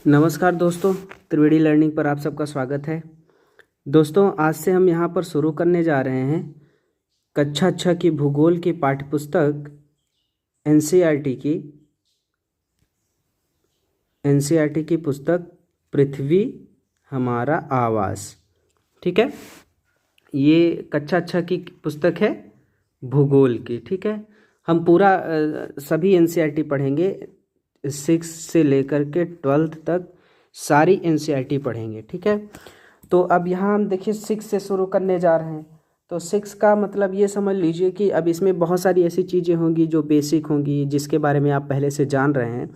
नमस्कार दोस्तों, त्रिवेणी लर्निंग पर आप सबका स्वागत है। दोस्तों, आज से हम यहाँ पर शुरू करने जा रहे हैं कक्षा 6 की भूगोल की पाठ्यपुस्तक एनसीईआरटी की पुस्तक पृथ्वी हमारा आवास। ठीक है, ये कक्षा 6 की पुस्तक है भूगोल की। ठीक है, हम पूरा सभी एनसीईआरटी पढ़ेंगे, 6 से लेकर के 12th तक सारी एनसीईआरटी पढ़ेंगे। ठीक है, तो अब यहाँ हम देखिए 6 से शुरू करने जा रहे हैं। तो 6 का मतलब ये समझ लीजिए कि अब इसमें बहुत सारी ऐसी चीज़ें होंगी जो बेसिक होंगी, जिसके बारे में आप पहले से जान रहे हैं।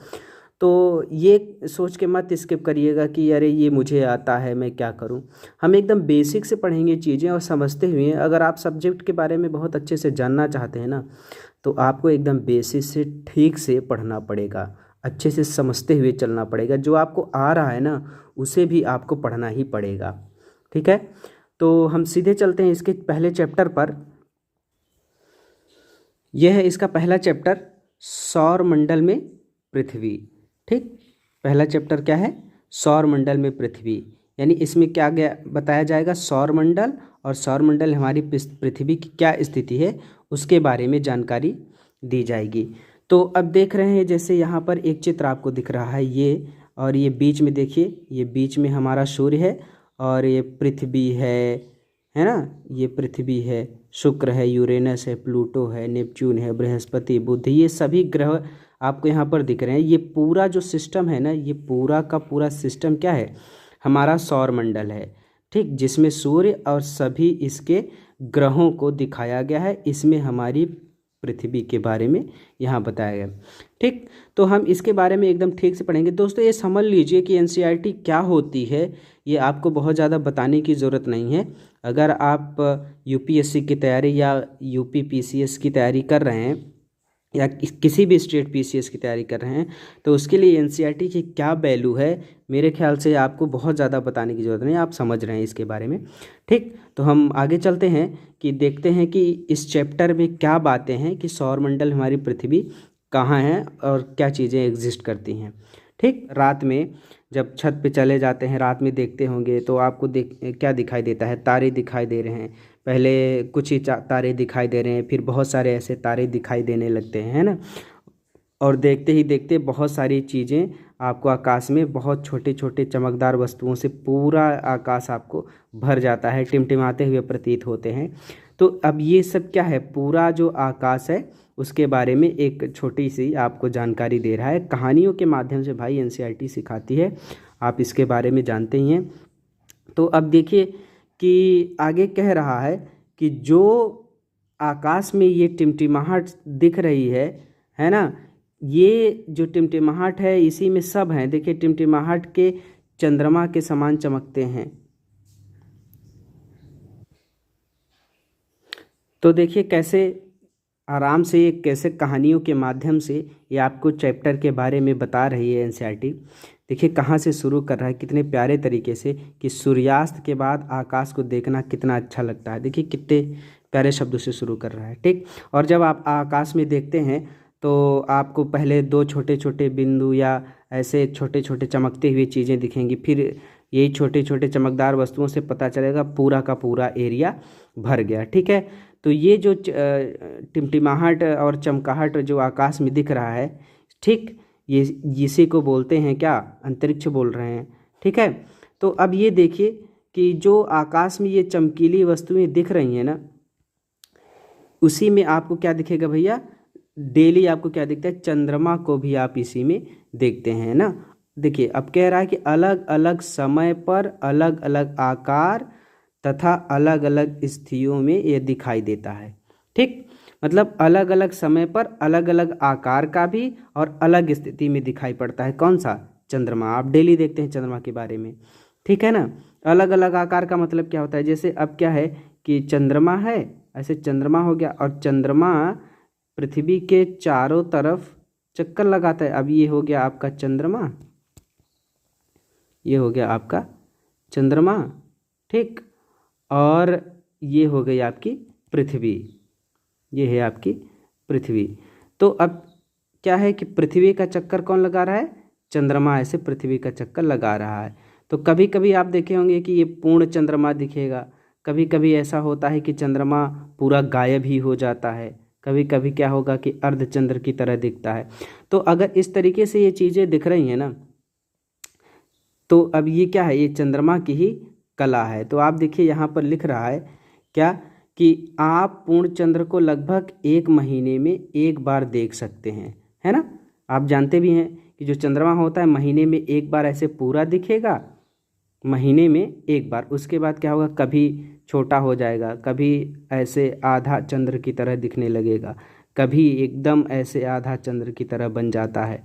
तो ये सोच के मत स्किप करिएगा कि अरे ये मुझे आता है, मैं क्या करूं। हम एकदम बेसिक से पढ़ेंगे चीज़ें और समझते हुए। अगर आप सब्जेक्ट के बारे में बहुत अच्छे से जानना चाहते हैं ना, तो आपको एकदम बेसिक से ठीक से पढ़ना पड़ेगा, अच्छे से समझते हुए चलना पड़ेगा। जो आपको आ रहा है ना, उसे भी आपको पढ़ना ही पड़ेगा। ठीक है, तो हम सीधे चलते हैं इसके पहले चैप्टर पर। यह है इसका पहला चैप्टर, सौर मंडल में पृथ्वी। ठीक, पहला चैप्टर क्या है? सौर मंडल में पृथ्वी। यानी इसमें क्या गया बताया जाएगा? सौर मंडल, और सौर मंडल हमारी पृथ्वी की क्या स्थिति है उसके बारे में जानकारी दी जाएगी। तो अब देख रहे हैं, जैसे यहाँ पर एक चित्र आपको दिख रहा है ये, और ये बीच में देखिए, ये बीच में हमारा सूर्य है और ये पृथ्वी है ना। ये पृथ्वी है, शुक्र है, यूरेनस है, प्लूटो है, नेपच्यून है, बृहस्पति, बुध, ये सभी ग्रह आपको यहाँ पर दिख रहे हैं। ये पूरा जो सिस्टम है ना, ये पूरा का पूरा सिस्टम क्या है? हमारा सौर मंडल है। ठीक, जिसमें सूर्य और सभी इसके ग्रहों को दिखाया गया है। इसमें हमारी पृथ्वी के बारे में यहाँ बताया गया। ठीक, तो हम इसके बारे में एकदम ठीक से पढ़ेंगे। दोस्तों, ये समझ लीजिए कि एनसीईआरटी क्या होती है, ये आपको बहुत ज़्यादा बताने की ज़रूरत नहीं है। अगर आप यूपीएससी की तैयारी या यूपी पीसीएस की तैयारी कर रहे हैं, या किसी भी स्टेट पीसीएस की तैयारी कर रहे हैं, तो उसके लिए एनसीईआरटी की क्या वैल्यू है, मेरे ख्याल से आपको बहुत ज़्यादा बताने की ज़रूरत नहीं, आप समझ रहे हैं इसके बारे में। ठीक, तो हम आगे चलते हैं कि देखते हैं कि इस चैप्टर में क्या बातें हैं कि सौरमंडल हमारी पृथ्वी कहाँ है और क्या चीज़ें एग्जिस्ट करती हैं। ठीक, रात में जब छत पे चले जाते हैं, रात में देखते होंगे, तो आपको क्या दिखाई देता है? तारे दिखाई दे रहे हैं। पहले कुछ ही तारे दिखाई दे रहे हैं, फिर बहुत सारे ऐसे तारे दिखाई देने लगते हैं, है ना। और देखते ही देखते बहुत सारी चीज़ें आपको आकाश में, बहुत छोटे छोटे चमकदार वस्तुओं से पूरा आकाश आपको भर जाता है, टिमटिमाते हुए प्रतीत होते हैं। तो अब ये सब क्या है? पूरा जो आकाश है उसके बारे में एक छोटी सी आपको जानकारी दे रहा है, कहानियों के माध्यम से। भाई एनसीईआरटी सिखाती है, आप इसके बारे में जानते ही हैं। तो अब देखिए कि आगे कह रहा है कि जो आकाश में ये टिमटिमाहट दिख रही है ना, ये जो टिमटिमाहट है इसी में सब है। देखिए, टिमटिमाहट के चंद्रमा के समान चमकते हैं। तो देखिए कैसे आराम से, ये कैसे कहानियों के माध्यम से ये आपको चैप्टर के बारे में बता रही है एनसीईआरटी। देखिए कहाँ से शुरू कर रहा है, कितने प्यारे तरीके से, कि सूर्यास्त के बाद आकाश को देखना कितना अच्छा लगता है। देखिए कितने प्यारे शब्दों से शुरू कर रहा है। ठीक, और जब आप आकाश में देखते हैं तो आपको पहले दो छोटे छोटे बिंदु या ऐसे छोटे छोटे चमकते हुए चीज़ें दिखेंगी, फिर यही छोटे छोटे चमकदार वस्तुओं से पता चलेगा पूरा का पूरा एरिया भर गया। ठीक है, तो ये जो टिमटिमाहट और चमकाहट जो आकाश में दिख रहा है, ठीक, ये इसी को बोलते हैं क्या? अंतरिक्ष बोल रहे हैं। ठीक है, तो अब ये देखिए कि जो आकाश में ये चमकीली वस्तुएं दिख रही हैं ना, उसी में आपको क्या दिखेगा भैया? डेली आपको क्या दिखता है? चंद्रमा को भी आप इसी में देखते हैं ना। देखिए अब कह रहा है कि अलग अलग समय पर अलग अलग आकार तथा अलग अलग स्थितियों में ये दिखाई देता है। ठीक, मतलब अलग अलग समय पर अलग अलग आकार का भी और अलग स्थिति में दिखाई पड़ता है। कौन सा? चंद्रमा। आप डेली देखते हैं चंद्रमा के बारे में, ठीक है ना। अलग अलग आकार का मतलब क्या होता है? जैसे अब क्या है कि चंद्रमा है, ऐसे चंद्रमा हो गया, और चंद्रमा पृथ्वी के चारों तरफ चक्कर लगाता है। अब ये हो गया आपका चंद्रमा, ये हो गया आपका चंद्रमा। ठीक, और ये हो गई आपकी पृथ्वी, ये है आपकी पृथ्वी। तो अब क्या है कि पृथ्वी का चक्कर कौन लगा रहा है? चंद्रमा ऐसे पृथ्वी का चक्कर लगा रहा है। तो कभी कभी आप देखे होंगे कि ये पूर्ण चंद्रमा दिखेगा, कभी कभी ऐसा होता है कि चंद्रमा पूरा गायब ही हो जाता है, कभी कभी क्या होगा कि अर्धचंद्र की तरह दिखता है। तो अगर इस तरीके से ये चीज़ें दिख रही हैं ना, तो अब ये क्या है, ये चंद्रमा की ही कला है। तो आप देखिए यहाँ पर लिख रहा है क्या, कि आप पूर्ण चंद्र को लगभग 1 महीने में एक बार देख सकते हैं, है ना। आप जानते भी हैं कि जो चंद्रमा होता है महीने में एक बार ऐसे पूरा दिखेगा, महीने में एक बार, उसके बाद क्या होगा, कभी छोटा हो जाएगा, कभी ऐसे आधा चंद्र की तरह दिखने लगेगा, कभी एकदम ऐसे आधा चंद्र की तरह बन जाता है,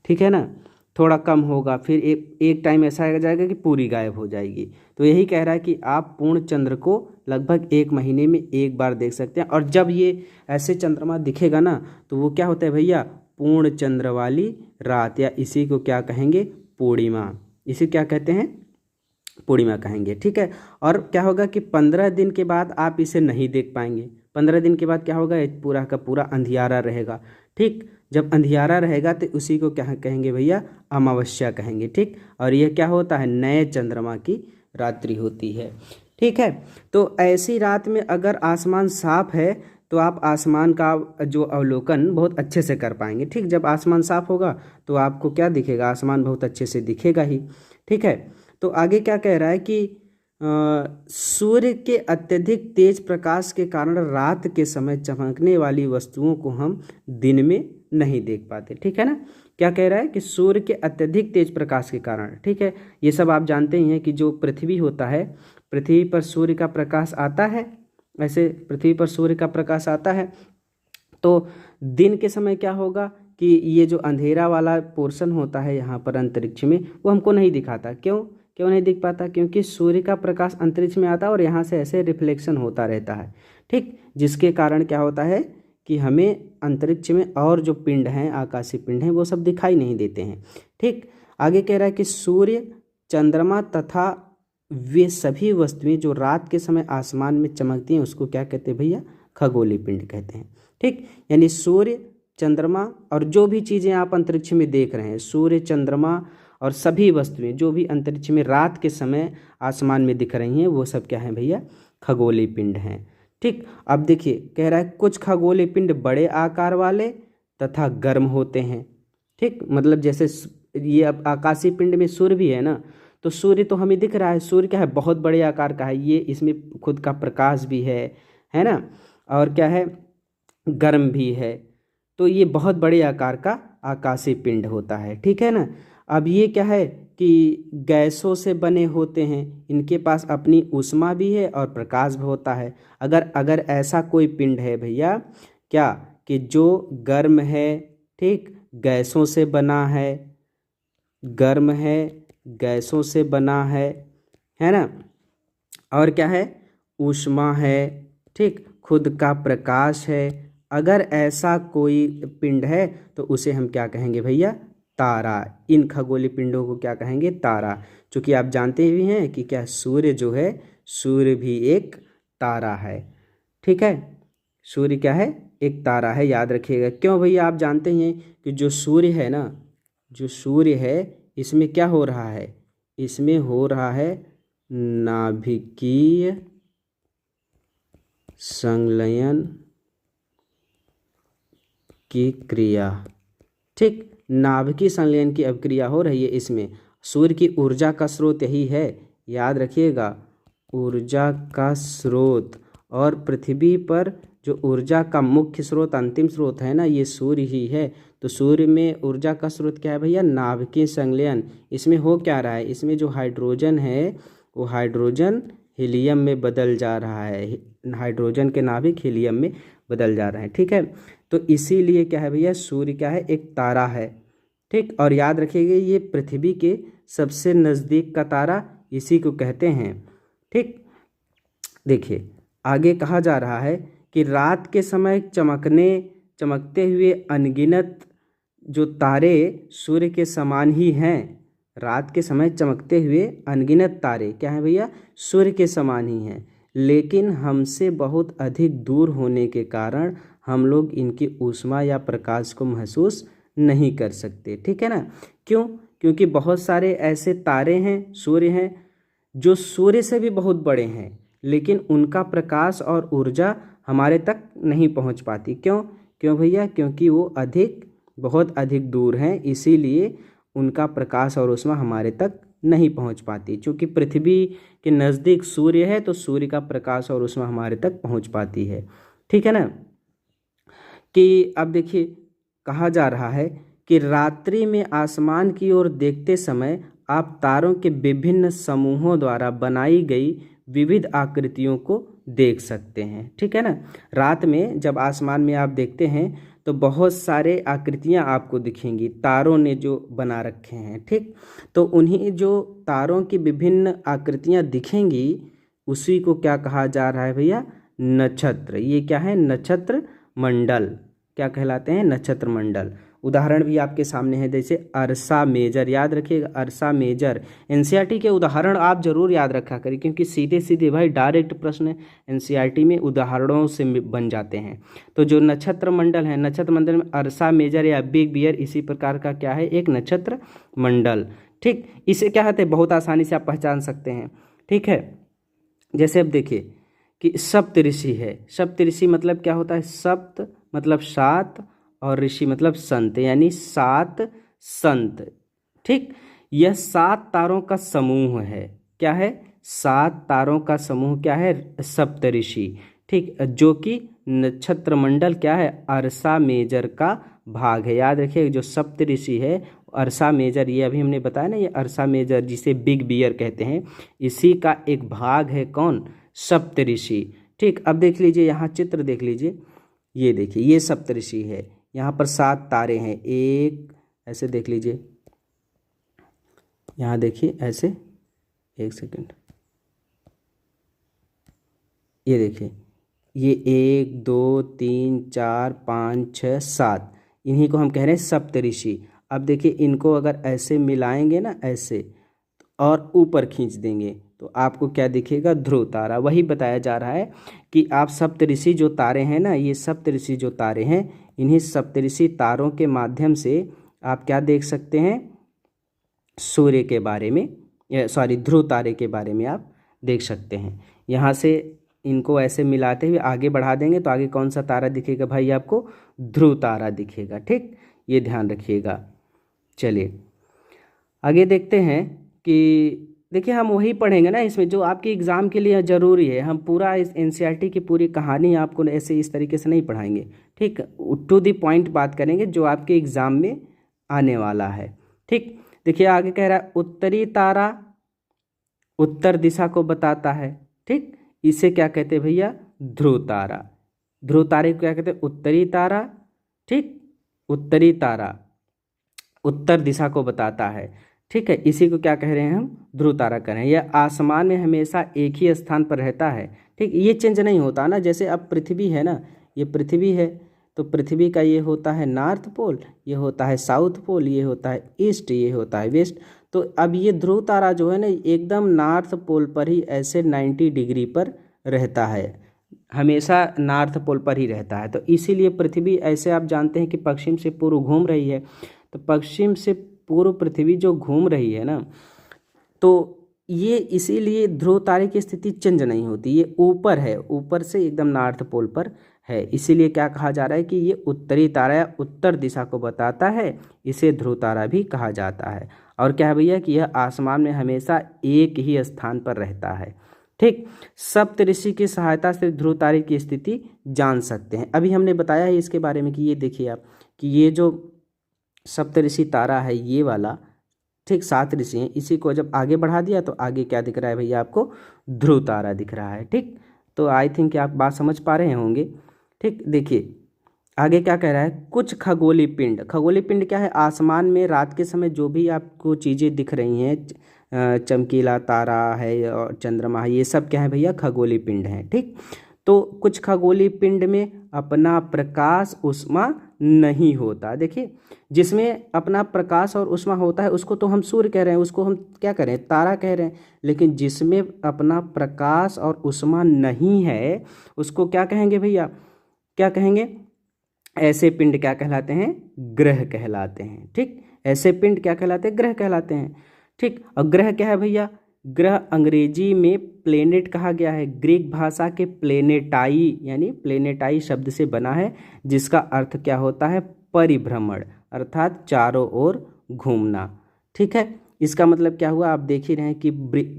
ठीक है ना। थोड़ा कम होगा, फिर एक टाइम ऐसा आ जाएगा कि पूरी गायब हो जाएगी। तो यही कह रहा है कि आप पूर्ण चंद्र को लगभग 1 महीने में एक बार देख सकते हैं। और जब ये ऐसे चंद्रमा दिखेगा ना, तो वो क्या होता है भैया, पूर्ण चंद्र वाली रात, या इसी को क्या कहेंगे, पूर्णिमा। इसे क्या कहते हैं, पूर्णिमा कहेंगे, ठीक है। और क्या होगा कि 15 दिन के बाद आप इसे नहीं देख पाएंगे। 15 दिन के बाद क्या होगा, ये पूरा का पूरा अंधियारा रहेगा, ठीक। जब अंधियारा रहेगा तो उसी को क्या कहेंगे भैया, अमावस्या कहेंगे, ठीक। और यह क्या होता है, नए चंद्रमा की रात्रि होती है, ठीक है। तो ऐसी रात में अगर आसमान साफ है तो आप आसमान का जो अवलोकन बहुत अच्छे से कर पाएंगे, ठीक। जब आसमान साफ होगा तो आपको क्या दिखेगा, आसमान बहुत अच्छे से दिखेगा ही, ठीक है। तो आगे क्या कह रहा है कि सूर्य के अत्यधिक तेज प्रकाश के कारण रात के समय चमकने वाली वस्तुओं को हम दिन में नहीं देख पाते, ठीक है ना। क्या कह रहा है कि सूर्य के अत्यधिक तेज प्रकाश के कारण, ठीक है। ये सब आप जानते ही हैं कि जो पृथ्वी होता है, पृथ्वी पर सूर्य का प्रकाश आता है, ऐसे पृथ्वी पर सूर्य का प्रकाश आता है, तो दिन के समय क्या होगा कि ये जो अंधेरा वाला पोर्शन होता है यहाँ पर अंतरिक्ष में, वो हमको नहीं दिखाता। क्यों नहीं दिख पाता, क्योंकि सूर्य का प्रकाश अंतरिक्ष में आता है और यहाँ से ऐसे रिफ्लेक्शन होता रहता है, ठीक। जिसके कारण क्या होता है कि हमें अंतरिक्ष में और जो पिंड हैं, आकाशीय पिंड हैं, वो सब दिखाई नहीं देते हैं, ठीक। आगे कह रहा है कि सूर्य, चंद्रमा तथा वे सभी वस्तुएं जो रात के समय आसमान में चमकती हैं उसको क्या कहते हैं भैया, खगोलीय पिंड कहते हैं, ठीक। यानी सूर्य, चंद्रमा और जो भी चीज़ें आप अंतरिक्ष में देख रहे हैं, सूर्य, चंद्रमा और सभी वस्तुएं जो भी अंतरिक्ष में रात के समय आसमान में दिख रही हैं, वो सब क्या हैं भैया, खगोलीय पिंड हैं, ठीक। अब देखिए कह रहा है कुछ खगोलीय पिंड बड़े आकार वाले तथा गर्म होते हैं, ठीक। मतलब जैसे ये अब आकाशीय पिंड में सूर्य भी है ना, तो सूर्य तो हमें दिख रहा है, सूर्य क्या है, बहुत बड़े आकार का है, ये इसमें खुद का प्रकाश भी है ना, और क्या है, गर्म भी है। तो ये बहुत बड़े आकार का आकाशीय पिंड होता है, ठीक है ना। अब ये क्या है कि गैसों से बने होते हैं, इनके पास अपनी ऊष्मा भी है और प्रकाश भी होता है। अगर ऐसा कोई पिंड है भैया क्या, कि जो गर्म है, ठीक, गैसों से बना है, गर्म है, गैसों से बना है ना, और क्या है, ऊष्मा है, ठीक, खुद का प्रकाश है। अगर ऐसा कोई पिंड है तो उसे हम क्या कहेंगे भैया, तारा। इन खगोलीय पिंडों को क्या कहेंगे, तारा। क्योंकि आप जानते भी हैं कि क्या, सूर्य जो है, सूर्य भी एक तारा है, ठीक है। सूर्य क्या है, एक तारा है, याद रखिएगा। क्यों भैया, आप जानते ही हैं कि जो सूर्य है ना, जो सूर्य है, इसमें क्या हो रहा है, इसमें हो रहा है नाभिकीय संलयन की क्रिया, ठीक। नाभिकीय संलयन की अभिक्रिया हो रही है इसमें। सूर्य की ऊर्जा का स्रोत यही है, याद रखिएगा, ऊर्जा का स्रोत। और पृथ्वी पर जो ऊर्जा का मुख्य स्रोत, अंतिम स्रोत है ना, ये सूर्य ही है। तो सूर्य में ऊर्जा का स्रोत क्या है भैया, नाभिकीय संलयन। इसमें हो क्या रहा है, इसमें जो हाइड्रोजन है वो हाइड्रोजन हीलियम में बदल जा रहा है, हाइड्रोजन के नाभिक हीलियम में बदल जा रहे हैं, ठीक है। तो इसीलिए क्या है भैया, सूर्य क्या है, एक तारा है, ठीक। और याद रखिएगा ये पृथ्वी के सबसे नज़दीक का तारा इसी को कहते हैं, ठीक। देखिए आगे कहा जा रहा है कि रात के समय चमकते हुए अनगिनत जो तारे सूर्य के समान ही हैं। रात के समय चमकते हुए अनगिनत तारे क्या हैं भैया, सूर्य के समान ही हैं, लेकिन हमसे बहुत अधिक दूर होने के कारण हम लोग इनकी ऊष्मा या प्रकाश को महसूस नहीं कर सकते, ठीक है ना। क्यों? क्योंकि बहुत सारे ऐसे तारे हैं, सूर्य हैं, जो सूर्य से भी बहुत बड़े हैं, लेकिन उनका प्रकाश और ऊर्जा हमारे तक नहीं पहुंच पाती। क्यों? क्यों भैया? क्योंकि वो बहुत अधिक दूर हैं, इसीलिए उनका प्रकाश और ऊष्मा हमारे तक नहीं पहुंच पाती। क्योंकि पृथ्वी के नज़दीक सूर्य है, तो सूर्य का प्रकाश और ऊष्मा हमारे तक पहुंच पाती है, ठीक है ना। कि अब देखिए, कहा जा रहा है कि रात्रि में आसमान की ओर देखते समय आप तारों के विभिन्न समूहों द्वारा बनाई गई विविध आकृतियों को देख सकते हैं, ठीक है ना। रात में जब आसमान में आप देखते हैं तो बहुत सारे आकृतियां आपको दिखेंगी, तारों ने जो बना रखे हैं, ठीक। तो उन्हीं जो तारों की विभिन्न आकृतियां दिखेंगी, उसी को क्या कहा जा रहा है भैया? नक्षत्र। ये क्या है? नक्षत्र मंडल। क्या कहलाते हैं? नक्षत्र मंडल। उदाहरण भी आपके सामने है, जैसे अर्सा मेजर, याद रखिएगा, अर्सा मेजर। एनसीईआरटी के उदाहरण आप जरूर याद रखा करिए, क्योंकि सीधे सीधे भाई डायरेक्ट प्रश्न एनसीईआरटी में उदाहरणों से बन जाते हैं। तो जो नक्षत्र मंडल है, नक्षत्र मंडल में अर्सा मेजर या बिग बियर इसी प्रकार का क्या है? एक नक्षत्र मंडल, ठीक। इसे क्या कहते हैं? बहुत आसानी से आप पहचान सकते हैं, ठीक है। जैसे अब देखिए कि सप्तऋषि है। सप्तऋषि मतलब क्या होता है? सप्त मतलब सात और ऋषि मतलब संत, यानी 7 संत, ठीक। यह 7 तारों का समूह है। क्या है? 7 तारों का समूह क्या है? सप्तऋषि, ठीक। जो कि नक्षत्र मंडल क्या है? अर्सा मेजर का भाग है। याद रखिए, जो सप्तऋषि है अर्सा मेजर, ये अभी हमने बताया ना, ये अर्सा मेजर जिसे बिग बियर कहते हैं, इसी का एक भाग है। कौन? सप्तऋषि, ठीक। अब देख लीजिए, यहाँ चित्र देख लीजिए, ये देखिए, ये सप्तऋषि है। यहाँ पर 7 तारे हैं, एक ऐसे देख लीजिए, यहाँ देखिए ऐसे, एक सेकंड, ये देखिए, ये 1 2 3 4 5 6 7, इन्हीं को हम कह रहे हैं सप्तऋषि। अब देखिए, इनको अगर ऐसे मिलाएंगे ना, ऐसे, और ऊपर खींच देंगे तो आपको क्या दिखेगा? ध्रुव तारा। वही बताया जा रहा है कि आप सप्तऋषि जो तारे हैं ना, ये सप्तऋषि जो तारे हैं, इन्हीं सप्तऋषि तारों के माध्यम से आप क्या देख सकते हैं? सूर्य के बारे में, सॉरी, ध्रुव तारे के बारे में आप देख सकते हैं। यहाँ से इनको ऐसे मिलाते हुए आगे बढ़ा देंगे तो आगे कौन सा तारा दिखेगा भाई? आपको ध्रुव तारा दिखेगा, ठीक। ये ध्यान रखिएगा। चलिए आगे देखते हैं कि देखिए, हम वही पढ़ेंगे ना इसमें जो आपके एग्ज़ाम के लिए ज़रूरी है। हम पूरा इस एनसीईआरटी की पूरी कहानी आपको ऐसे इस तरीके से नहीं पढ़ाएंगे, ठीक। टू द पॉइंट बात करेंगे जो आपके एग्ज़ाम में आने वाला है, ठीक। देखिए आगे कह रहा है, उत्तरी तारा उत्तर दिशा को बताता है, ठीक। इसे क्या कहते हैं भैया? ध्रुव तारा। ध्रुव तारे को क्या कहते हैं? उत्तरी तारा, ठीक। उत्तरी तारा उत्तर दिशा को बताता है, ठीक है। इसी को क्या कह रहे हैं हम? ध्रुव तारा कह रहे हैं। यह आसमान में हमेशा एक ही स्थान पर रहता है, ठीक। ये चेंज नहीं होता ना, जैसे अब पृथ्वी है ना, ये पृथ्वी है, तो पृथ्वी का ये होता है नॉर्थ पोल, ये होता है साउथ पोल, ये होता है ईस्ट, ये होता है वेस्ट। तो अब ये ध्रुव तारा जो है ना, एकदम नॉर्थ पोल पर ही ऐसे 90 डिग्री पर रहता है, हमेशा नॉर्थ पोल पर ही रहता है। तो इसीलिए पृथ्वी, ऐसे आप जानते हैं कि पश्चिम से पूर्व घूम रही है, तो पश्चिम से पूर्व पृथ्वी जो घूम रही है ना, तो ये इसीलिए ध्रुव तारे की स्थिति चेंज नहीं होती, ये ऊपर है, ऊपर से एकदम नॉर्थ पोल पर है। इसीलिए क्या कहा जा रहा है कि ये उत्तरी तारा या उत्तर दिशा को बताता है, इसे ध्रुव तारा भी कहा जाता है। और क्या है भैया? कि यह आसमान में हमेशा एक ही स्थान पर रहता है, ठीक। सप्तऋषि की सहायता से ध्रुव तारे की स्थिति जान सकते हैं। अभी हमने बताया है इसके बारे में कि ये देखिए आप, कि ये जो सप्तऋषि तारा है ये वाला, ठीक, 7 ऋषि हैं, इसी को जब आगे बढ़ा दिया तो आगे क्या दिख रहा है भैया? आपको ध्रुव तारा दिख रहा है, ठीक। तो आई थिंक आप बात समझ पा रहे होंगे, ठीक। देखिए आगे क्या कह रहा है, कुछ खगोलीय पिंड। खगोलीय पिंड क्या है? आसमान में रात के समय जो भी आपको चीज़ें दिख रही हैं, चमकीला तारा है और चंद्रमा है, ये सब क्या है भैया? खगोलीय पिंड हैं, ठीक। तो कुछ खगोलीय पिंड में अपना प्रकाश ऊष्मा नहीं होता। देखिए, जिसमें अपना प्रकाश और ऊष्मा होता है उसको तो हम सूर्य कह रहे हैं, उसको हम क्या कह रहे हैं? तारा कह रहे हैं। लेकिन जिसमें अपना प्रकाश और ऊष्मा नहीं है उसको क्या कहेंगे भैया? क्या कहेंगे? ऐसे पिंड क्या कहलाते हैं? ग्रह कहलाते हैं। ठीक, ऐसे पिंड क्या कहलाते हैं? ग्रह कहलाते हैं। ठीक, और ग्रह क्या है भैया? ग्रह अंग्रेजी में प्लेनेट कहा गया है, ग्रीक भाषा के प्लेनेटाई यानी प्लेनेटाई शब्द से बना है, जिसका अर्थ क्या होता है? परिभ्रमण, अर्थात चारों ओर घूमना। ठीक है, इसका मतलब क्या हुआ? आप देख ही रहे हैं कि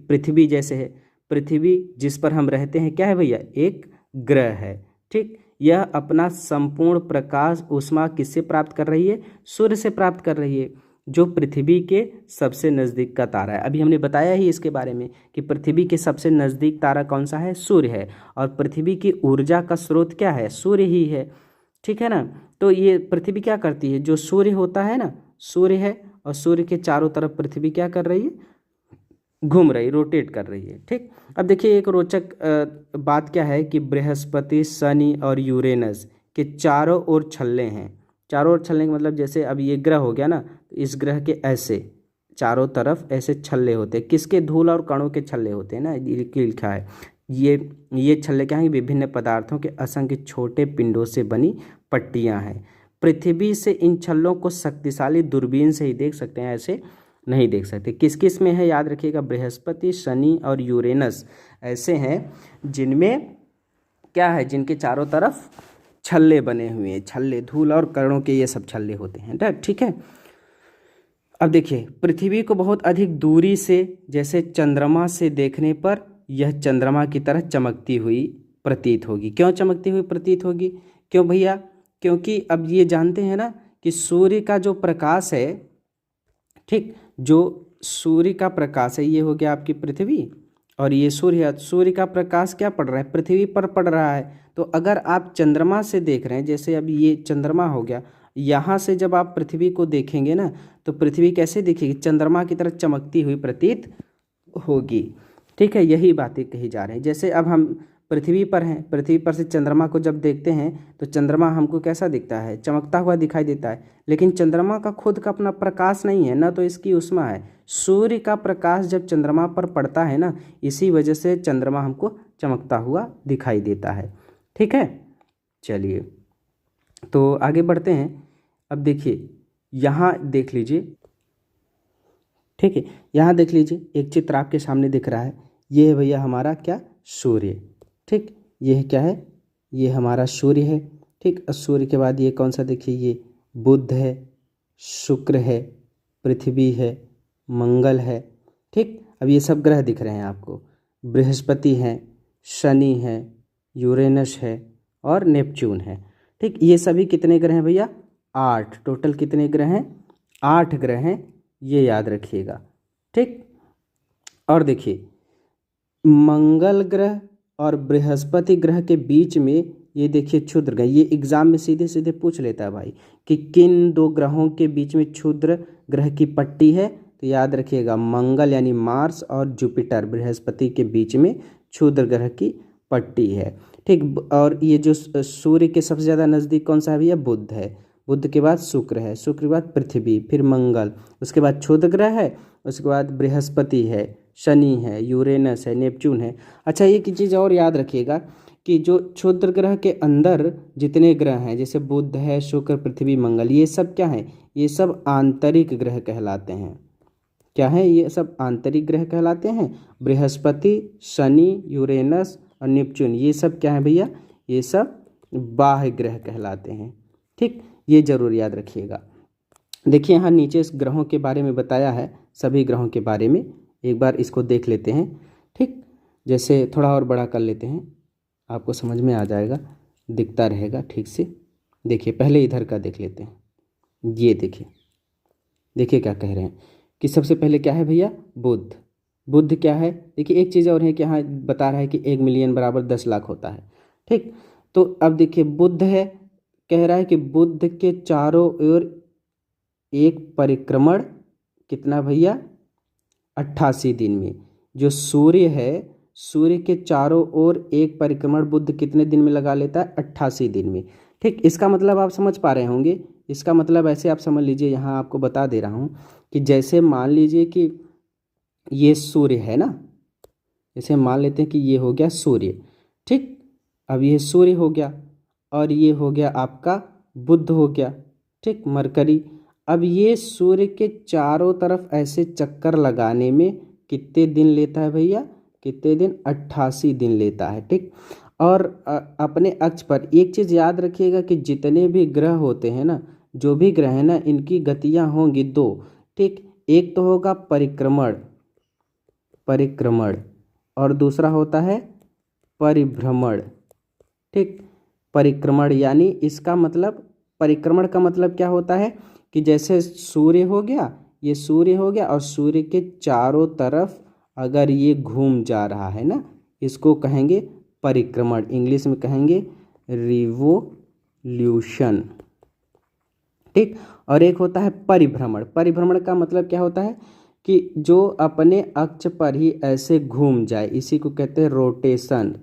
पृथ्वी जैसे है, पृथ्वी जिस पर हम रहते हैं क्या है भैया? एक ग्रह है। ठीक, यह अपना संपूर्ण प्रकाश ऊष्मा किससे प्राप्त कर रही है? सूर्य से प्राप्त कर रही है, जो पृथ्वी के सबसे नज़दीक का तारा है। अभी हमने बताया ही इसके बारे में कि पृथ्वी के सबसे नज़दीक तारा कौन सा है? सूर्य है। और पृथ्वी की ऊर्जा का स्रोत क्या है? सूर्य ही है। ठीक है ना। तो ये पृथ्वी क्या करती है? जो सूर्य होता है ना, सूर्य है, और सूर्य के चारों तरफ पृथ्वी क्या कर रही है? घूम रही, रोटेट कर रही है। ठीक, अब देखिए एक रोचक बात क्या है कि बृहस्पति, शनि और यूरेनस के चारों ओर छल्ले हैं। चारों ओर छल्ले का मतलब जैसे अब ये ग्रह हो गया ना, तो इस ग्रह के ऐसे चारों तरफ ऐसे छल्ले होते हैं। किसके? धूल और कणों के छल्ले होते हैं ना, ये लिखा है। ये छल्ले क्या हैं? विभिन्न पदार्थों के असंख्य छोटे पिंडों से बनी पट्टियां हैं। पृथ्वी से इन छल्लों को शक्तिशाली दूरबीन से ही देख सकते हैं, ऐसे नहीं देख सकते। किस किस में है? याद रखिएगा, बृहस्पति, शनि और यूरेनस ऐसे हैं जिनमें क्या है? जिनके चारों तरफ छल्ले बने हुए हैं। छल्ले, धूल और कणों के ये सब छल्ले होते हैं। ठीक है। अब देखिए, पृथ्वी को बहुत अधिक दूरी से जैसे चंद्रमा से देखने पर यह चंद्रमा की तरह चमकती हुई प्रतीत होगी। क्यों चमकती हुई प्रतीत होगी? क्यों भैया? क्योंकि अब ये जानते हैं ना कि सूर्य का जो प्रकाश है, ठीक, जो सूर्य का प्रकाश है, ये हो गया आपकी पृथ्वी, और ये सूर्य है। सूर्य का प्रकाश क्या पड़ रहा है? पृथ्वी पर पड़ रहा है। तो अगर आप चंद्रमा से देख रहे हैं, जैसे अब ये चंद्रमा हो गया, यहाँ से जब आप पृथ्वी को देखेंगे ना, तो पृथ्वी कैसे दिखेगी? चंद्रमा की तरह चमकती हुई प्रतीत होगी। ठीक है, यही बातें कही जा रही हैं। जैसे अब हम पृथ्वी पर हैं, पृथ्वी पर से चंद्रमा को जब देखते हैं तो चंद्रमा हमको कैसा दिखता है? चमकता हुआ दिखाई देता है। लेकिन चंद्रमा का खुद का अपना प्रकाश नहीं है ना, तो इसकी ऊष्मा है। सूर्य का प्रकाश जब चंद्रमा पर पड़ता है ना, इसी वजह से चंद्रमा हमको चमकता हुआ दिखाई देता है। ठीक है, चलिए तो आगे बढ़ते हैं। अब देखिए, यहाँ देख लीजिए, ठीक है, यहाँ देख लीजिए, एक चित्र आपके सामने दिख रहा है। ये है भैया हमारा क्या? सूर्य। ठीक, ये क्या है? ये हमारा सूर्य है। ठीक, और सूर्य के बाद ये कौन सा? देखिए, ये बुध है, शुक्र है, पृथ्वी है, मंगल है। ठीक, अब ये सब ग्रह दिख रहे हैं आपको। बृहस्पति है, शनि है, यूरेनस है और नेपच्यून है। ठीक, ये सभी कितने ग्रह हैं भैया? 8। टोटल कितने ग्रह हैं? 8 ग्रह हैं, ये याद रखिएगा। ठीक, और देखिए, मंगल ग्रह और बृहस्पति ग्रह के बीच में ये देखिए क्षुद्र ग्रह। ये एग्जाम में सीधे सीधे पूछ लेता है भाई कि किन 2 ग्रहों के बीच में क्षुद्र ग्रह की पट्टी है? तो याद रखिएगा, मंगल यानी मार्स और जुपिटर, बृहस्पति के बीच में क्षुद्र ग्रह की पट्टी है। ठीक, और ये जो सूर्य के सबसे ज़्यादा नज़दीक कौन सा है भैया? बुध है। बुध के बाद शुक्र है, शुक्र के बाद पृथ्वी, फिर मंगल, उसके बाद क्षुद्र ग्रह है, उसके बाद बृहस्पति है, शनि है, यूरेनस है, नेपच्यून है। अच्छा, एक चीज़ और याद रखिएगा कि जो क्षुद्र ग्रह के अंदर जितने ग्रह हैं, जैसे बुध है, शुक्र, पृथ्वी, मंगल, ये सब क्या हैं? ये सब आंतरिक ग्रह कहलाते हैं। क्या है? ये सब आंतरिक ग्रह कहलाते हैं। बृहस्पति, शनि, यूरेनस और नेपच्यून, ये सब क्या है भैया? ये सब बाह्य ग्रह कहलाते हैं। ठीक, ये जरूर याद रखिएगा। देखिए, यहाँ नीचे इस ग्रहों के बारे में बताया है, सभी ग्रहों के बारे में। एक बार इसको देख लेते हैं। ठीक, जैसे थोड़ा और बड़ा कर लेते हैं, आपको समझ में आ जाएगा, दिखता रहेगा ठीक से। देखिए, पहले इधर का देख लेते हैं। ये देखिए, देखिए क्या कह रहे हैं कि सबसे पहले क्या है भैया? बुध। बुध क्या है? देखिए, एक चीज़ और है कि यहाँ बता रहा है कि 1 मिलियन बराबर 10 लाख होता है। ठीक, तो अब देखिए, बुध है, कह रहा है कि बुध के चारों ओर एक परिक्रमण कितना भैया? 88 दिन में। जो सूर्य है, सूर्य के चारों ओर एक परिक्रमण बुध कितने दिन में लगा लेता है? 88 दिन में। ठीक, इसका मतलब आप समझ पा रहे होंगे। इसका मतलब ऐसे आप समझ लीजिए, यहाँ आपको बता दे रहा हूँ कि जैसे मान लीजिए कि ये सूर्य है ना, जैसे मान लेते हैं कि ये हो गया सूर्य। ठीक, अब ये सूर्य हो गया और ये हो गया आपका बुध हो गया, ठीक, मरकरी। अब ये सूर्य के चारों तरफ ऐसे चक्कर लगाने में कितने दिन लेता है भैया, कितने दिन, 88 दिन लेता है, ठीक। और अपने अक्ष पर एक चीज़ याद रखिएगा कि जितने भी ग्रह होते हैं ना, जो भी ग्रह है ना, इनकी गतियां होंगी दो, ठीक। एक तो होगा परिक्रमण, परिक्रमण, और दूसरा होता है परिभ्रमण, ठीक। परिक्रमण यानी इसका मतलब, परिक्रमण का मतलब क्या होता है कि जैसे सूर्य हो गया, ये सूर्य हो गया और सूर्य के चारों तरफ अगर ये घूम जा रहा है ना, इसको कहेंगे परिक्रमण, इंग्लिश में कहेंगे रिवोल्यूशन, ठीक। और एक होता है परिभ्रमण। परिभ्रमण का मतलब क्या होता है कि जो अपने अक्ष पर ही ऐसे घूम जाए, इसी को कहते हैं रोटेशन,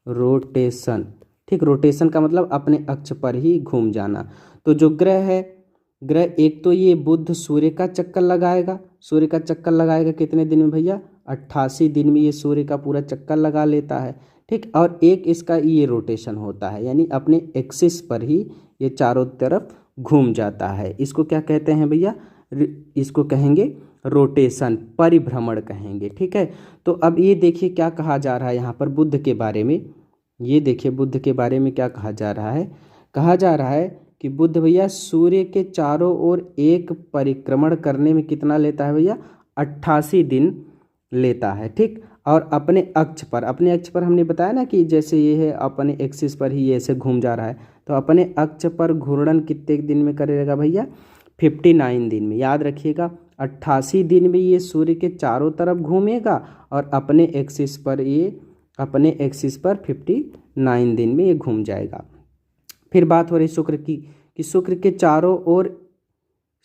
रोटेशन, ठीक। रोटेशन का मतलब अपने अक्ष पर ही घूम जाना। तो जो ग्रह है, ग्रह एक तो ये बुध सूर्य का चक्कर लगाएगा, सूर्य का चक्कर लगाएगा कितने दिन में भैया, 88 दिन में ये सूर्य का पूरा चक्कर लगा लेता है, ठीक। और एक इसका ये रोटेशन होता है, यानी अपने एक्सिस पर ही ये चारों तरफ घूम जाता है। इसको क्या कहते हैं भैया, इसको कहेंगे रोटेशन, परिभ्रमण कहेंगे, ठीक है। तो अब ये देखिए क्या कहा जा रहा है यहाँ पर बुध के बारे में, ये देखिए बुध के बारे में क्या कहा जा रहा है। कहा जा रहा है कि बुध भैया सूर्य के चारों ओर एक परिक्रमण करने में कितना लेता है भैया, 88 दिन लेता है, ठीक। और अपने अक्ष पर, अपने अक्ष पर हमने बताया ना कि जैसे ये है अपने एक्सिस पर ही ये ऐसे घूम जा रहा है, तो अपने अक्ष पर घूर्णन कितने दिन में करेगा भैया, 59 दिन में। याद रखिएगा 88 दिन में ये सूर्य के चारों तरफ घूमेगा और अपने एक्सिस पर ये, अपने एक्सिस पर 59 दिन में ये घूम जाएगा। फिर बात हो रही शुक्र की, कि शुक्र के चारों ओर,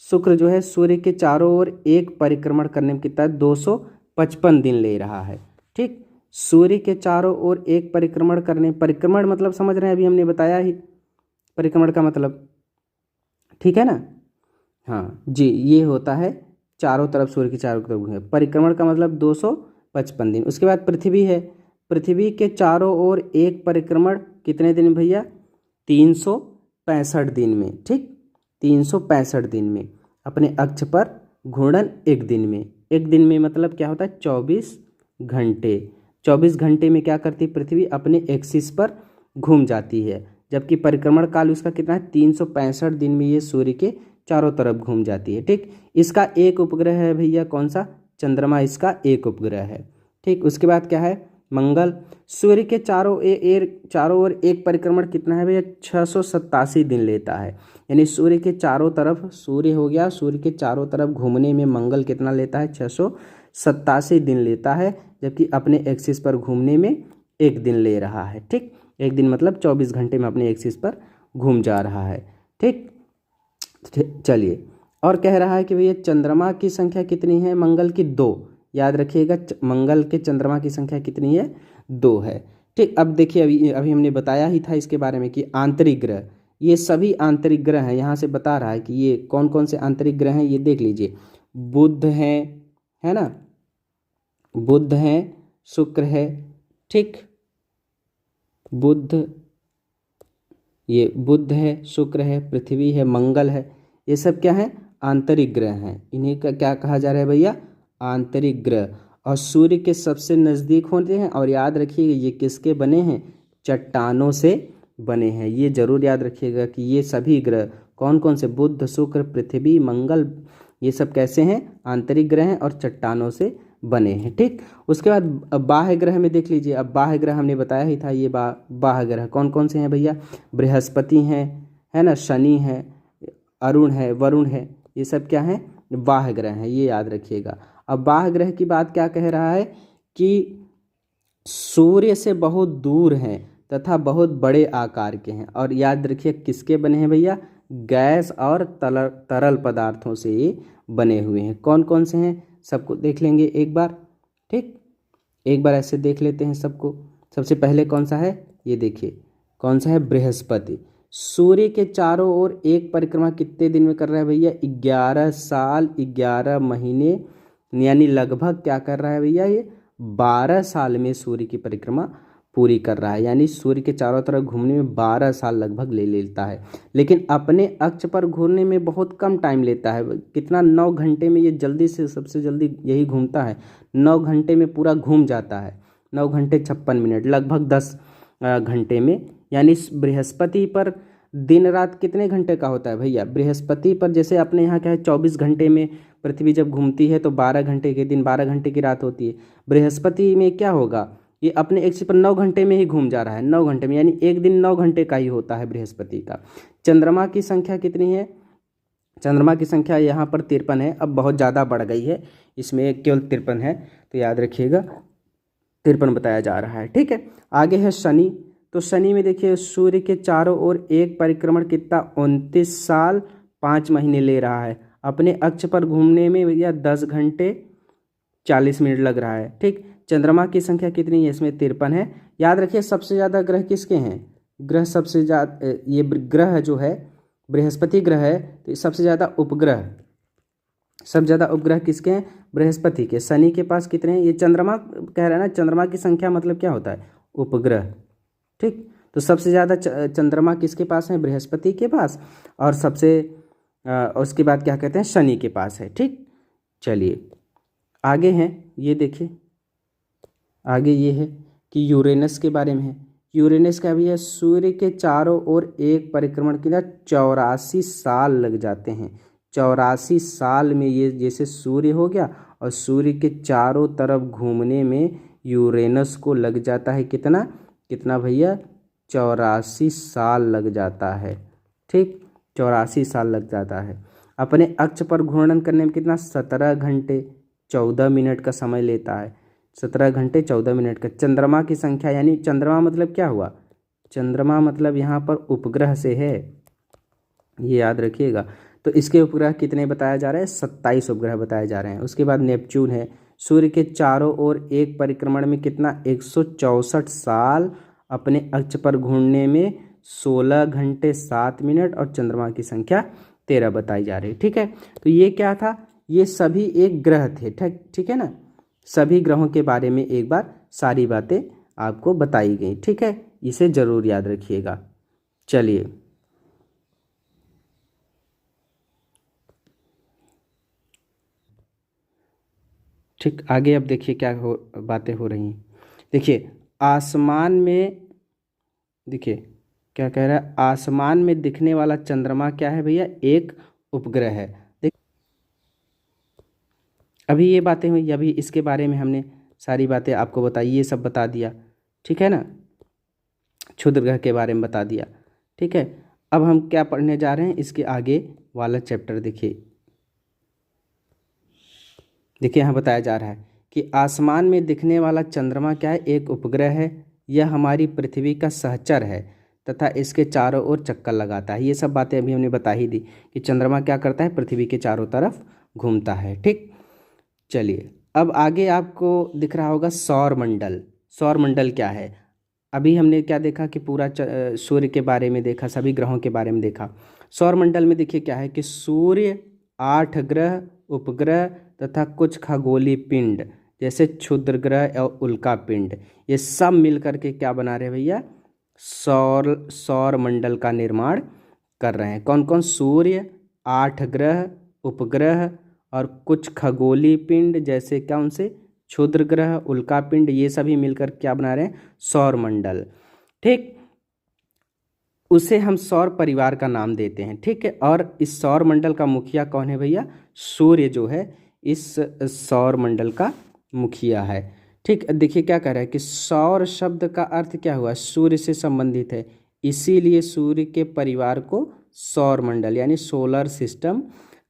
शुक्र जो है सूर्य के चारों ओर एक परिक्रमण करने में कितना, 255 दिन ले रहा है, ठीक। सूर्य के चारों ओर एक परिक्रमण करने, परिक्रमण मतलब समझ रहे हैं, अभी हमने बताया ही परिक्रमण का मतलब, ठीक है ना। हाँ जी, ये होता है चारों तरफ, सूर्य के चारों तरफ घूमे, परिक्रमण का मतलब 255 दिन। उसके बाद पृथ्वी है, पृथ्वी के चारों ओर एक परिक्रमण कितने दिन भैया, 365 दिन में, ठीक। 365 दिन में अपने अक्ष पर घूर्णन एक दिन में, एक दिन में मतलब क्या होता है, 24 घंटे। 24 घंटे में क्या करती पृथ्वी, अपने एक्सिस पर घूम जाती है, जबकि परिक्रमण काल उसका कितना है, 365 दिन में ये सूर्य के चारों तरफ घूम जाती है, ठीक। इसका एक उपग्रह है भैया, कौन सा, चंद्रमा इसका एक उपग्रह है, ठीक। उसके बाद क्या है, मंगल। सूर्य के चारों ओर एक परिक्रमण कितना है भैया, 687 दिन लेता है, यानी सूर्य के चारों तरफ, सूर्य हो गया, सूर्य के चारों तरफ घूमने में मंगल कितना लेता है, 687 दिन लेता है, जबकि अपने एक्सिस पर घूमने में एक दिन ले रहा है, ठीक। एक दिन मतलब 24 घंटे में अपने एक्सिस पर घूम जा रहा है, ठीक। चलिए, और कह रहा है कि भैया चंद्रमा की संख्या कितनी है, मंगल की 2। याद रखिएगा मंगल के चंद्रमा की संख्या कितनी है, 2 है, ठीक। अब देखिए अभी अभी हमने बताया ही था इसके बारे में कि आंतरिक ग्रह, ये सभी आंतरिक ग्रह हैं। यहाँ से बता रहा है कि ये कौन कौन से आंतरिक ग्रह हैं, ये देख लीजिए, बुध है ना, बुध है, शुक्र है, ठीक। बुध, ये बुध है, शुक्र है, पृथ्वी है, मंगल है, ये सब क्या है, आंतरिक ग्रह हैं। इन्हीं का क्या कहा जा रहा है भैया, आंतरिक ग्रह। और सूर्य के सबसे नज़दीक होते हैं, और याद रखिएगा ये किसके बने हैं, चट्टानों से बने हैं। ये जरूर याद रखिएगा कि ये सभी ग्रह कौन कौन से, बुध, शुक्र, पृथ्वी, मंगल, ये सब कैसे हैं, आंतरिक ग्रह हैं और चट्टानों से बने हैं, ठीक। उसके बाद बाह्य ग्रह में देख लीजिए, अब बाह्य ग्रह हमने बताया ही था, ये बाह्य ग्रह कौन कौन से हैं भैया, बृहस्पति हैं, है ना, शनि है, अरुण है, वरुण है, ये सब क्या हैं, बाह्य ग्रह हैं, ये याद रखिएगा। अब बाह्य ग्रह की बात क्या कह रहा है कि सूर्य से बहुत दूर हैं तथा बहुत बड़े आकार के हैं, और याद रखिए किसके बने हैं भैया, गैस और तरल पदार्थों से ये बने हुए हैं। कौन कौन से हैं, सबको देख लेंगे एक बार, ठीक। एक बार ऐसे देख लेते हैं सबको। सबसे पहले कौन सा है, ये देखिए कौन सा है, बृहस्पति। सूर्य के चारों ओर एक परिक्रमा कितने दिन में कर रहा है भैया, 11 साल 11 महीने, यानी लगभग क्या कर रहा है भैया, ये 12 साल में सूर्य की परिक्रमा पूरी कर रहा है, यानी सूर्य के चारों तरफ घूमने में 12 साल लगभग ले लेता है, लेकिन अपने अक्ष पर घूमने में बहुत कम टाइम लेता है। कितना, 9 घंटे में ये जल्दी से, सबसे जल्दी यही घूमता है। 9 घंटे में पूरा घूम जाता है, 9 घंटे 56 मिनट, लगभग 10 घंटे में। यानी बृहस्पति पर दिन रात कितने घंटे का होता है भैया? बृहस्पति पर जैसे अपने यहाँ क्या है, 24 घंटे में पृथ्वी जब घूमती है तो 12 घंटे के दिन, 12 घंटे की रात होती है। बृहस्पति में क्या होगा, ये अपने एक्स पर 9 घंटे में ही घूम जा रहा है, 9 घंटे में, यानी एक दिन 9 घंटे का ही होता है बृहस्पति का। चंद्रमा की संख्या कितनी है? चंद्रमा की संख्या यहाँ पर 53 है, अब बहुत ज़्यादा बढ़ गई है, इसमें केवल 53 है, तो याद रखिएगा 53 बताया जा रहा है। ठीक है, आगे है शनि। तो शनि में देखिए सूर्य के चारों ओर एक परिक्रमण कितना, 29 साल 5 महीने ले रहा है। अपने अक्ष पर घूमने में भैया 10 घंटे 40 मिनट लग रहा है। ठीक, चंद्रमा की संख्या कितनी है? इसमें 53 है। याद रखिए सबसे ज़्यादा ग्रह किसके हैं? ग्रह सबसे ज़्यादा, ये ग्रह जो है बृहस्पति ग्रह है, तो सबसे ज़्यादा उपग्रह, सबसे ज़्यादा उपग्रह किसके हैं? बृहस्पति के। शनि के पास कितने हैं? ये चंद्रमा कह रहा है ना, चंद्रमा की संख्या मतलब क्या होता है? उपग्रह। ठीक, तो सबसे ज़्यादा चंद्रमा किसके पास है? बृहस्पति के पास। और सबसे उसके बाद क्या कहते हैं? शनि के पास है। ठीक, चलिए आगे हैं, ये देखिए आगे ये है कि यूरेनस के बारे में है। यूरेनस का भी है, सूर्य के चारों ओर एक परिक्रमण के लिए 84 साल लग जाते हैं। 84 साल में ये जैसे सूर्य हो गया, और सूर्य के चारों तरफ घूमने में यूरेनस को लग जाता है कितना, कितना भैया? 84 साल लग जाता है। ठीक, 84 साल लग जाता है। अपने अक्ष पर घूर्णन करने में कितना? 17 घंटे 14 मिनट का समय लेता है, 17 घंटे 14 मिनट का। चंद्रमा की संख्या, यानी चंद्रमा मतलब क्या हुआ? चंद्रमा मतलब यहाँ पर उपग्रह से है, ये याद रखिएगा। तो इसके उपग्रह कितने बताया जा रहा है? 27 उपग्रह बताए जा रहे हैं। उसके बाद नेपच्यून है, सूर्य के चारों ओर एक परिक्रमण में कितना? 164 साल, अपने अक्ष पर घूमने में 16 घंटे 7 मिनट, और चंद्रमा की संख्या 13 बताई जा रही है। ठीक है, तो ये क्या था? ये सभी एक ग्रह थे। ठीक, ठीक है ना, सभी ग्रहों के बारे में एक बार सारी बातें आपको बताई गई। ठीक है, इसे जरूर याद रखिएगा। चलिए ठीक, आगे अब देखिए क्या बातें हो रही हैं। देखिए आसमान में, देखिए क्या कह रहा है, आसमान में दिखने वाला चंद्रमा क्या है भैया? एक उपग्रह है। देख, अभी ये बातें हुई, अभी इसके बारे में हमने सारी बातें आपको बताई, ये सब बता दिया। ठीक है ना, क्षुद्र ग्रह के बारे में बता दिया। ठीक है, अब हम क्या पढ़ने जा रहे हैं? इसके आगे वाला चैप्टर देखिए। देखिए यहाँ बताया जा रहा है कि आसमान में दिखने वाला चंद्रमा क्या है? एक उपग्रह है। यह हमारी पृथ्वी का सहचर है तथा इसके चारों ओर चक्कर लगाता है। ये सब बातें अभी हमने बता ही दी कि चंद्रमा क्या करता है? पृथ्वी के चारों तरफ घूमता है। ठीक, चलिए अब आगे आपको दिख रहा होगा सौर मंडल। सौर मंडल क्या है? अभी हमने क्या देखा कि पूरा सूर्य के बारे में देखा, सभी ग्रहों के बारे में देखा। सौर मंडल में देखिए क्या है कि सूर्य, 8 ग्रह, उपग्रह तथा कुछ खगोलीय पिंड जैसे क्षुद्र ग्रह और उल्का पिंड, ये सब मिल करके क्या बना रहे हैं भैया? सौर मंडल का निर्माण कर रहे हैं। कौन कौन? सूर्य, 8 ग्रह, उपग्रह और कुछ खगोलीय पिंड जैसे क्या उनसे? क्षुद्र ग्रह, उल्का पिंड, ये सभी मिलकर क्या बना रहे हैं? सौर मंडल। ठीक, उसे हम सौर परिवार का नाम देते हैं। ठीक है, और इस सौर मंडल का मुखिया कौन है भैया? सूर्य जो है इस सौर मंडल का मुखिया है। ठीक, देखिए क्या कह रहा है कि सौर शब्द का अर्थ क्या हुआ? सूर्य से संबंधित है, इसीलिए सूर्य के परिवार को सौर मंडल यानी सोलर सिस्टम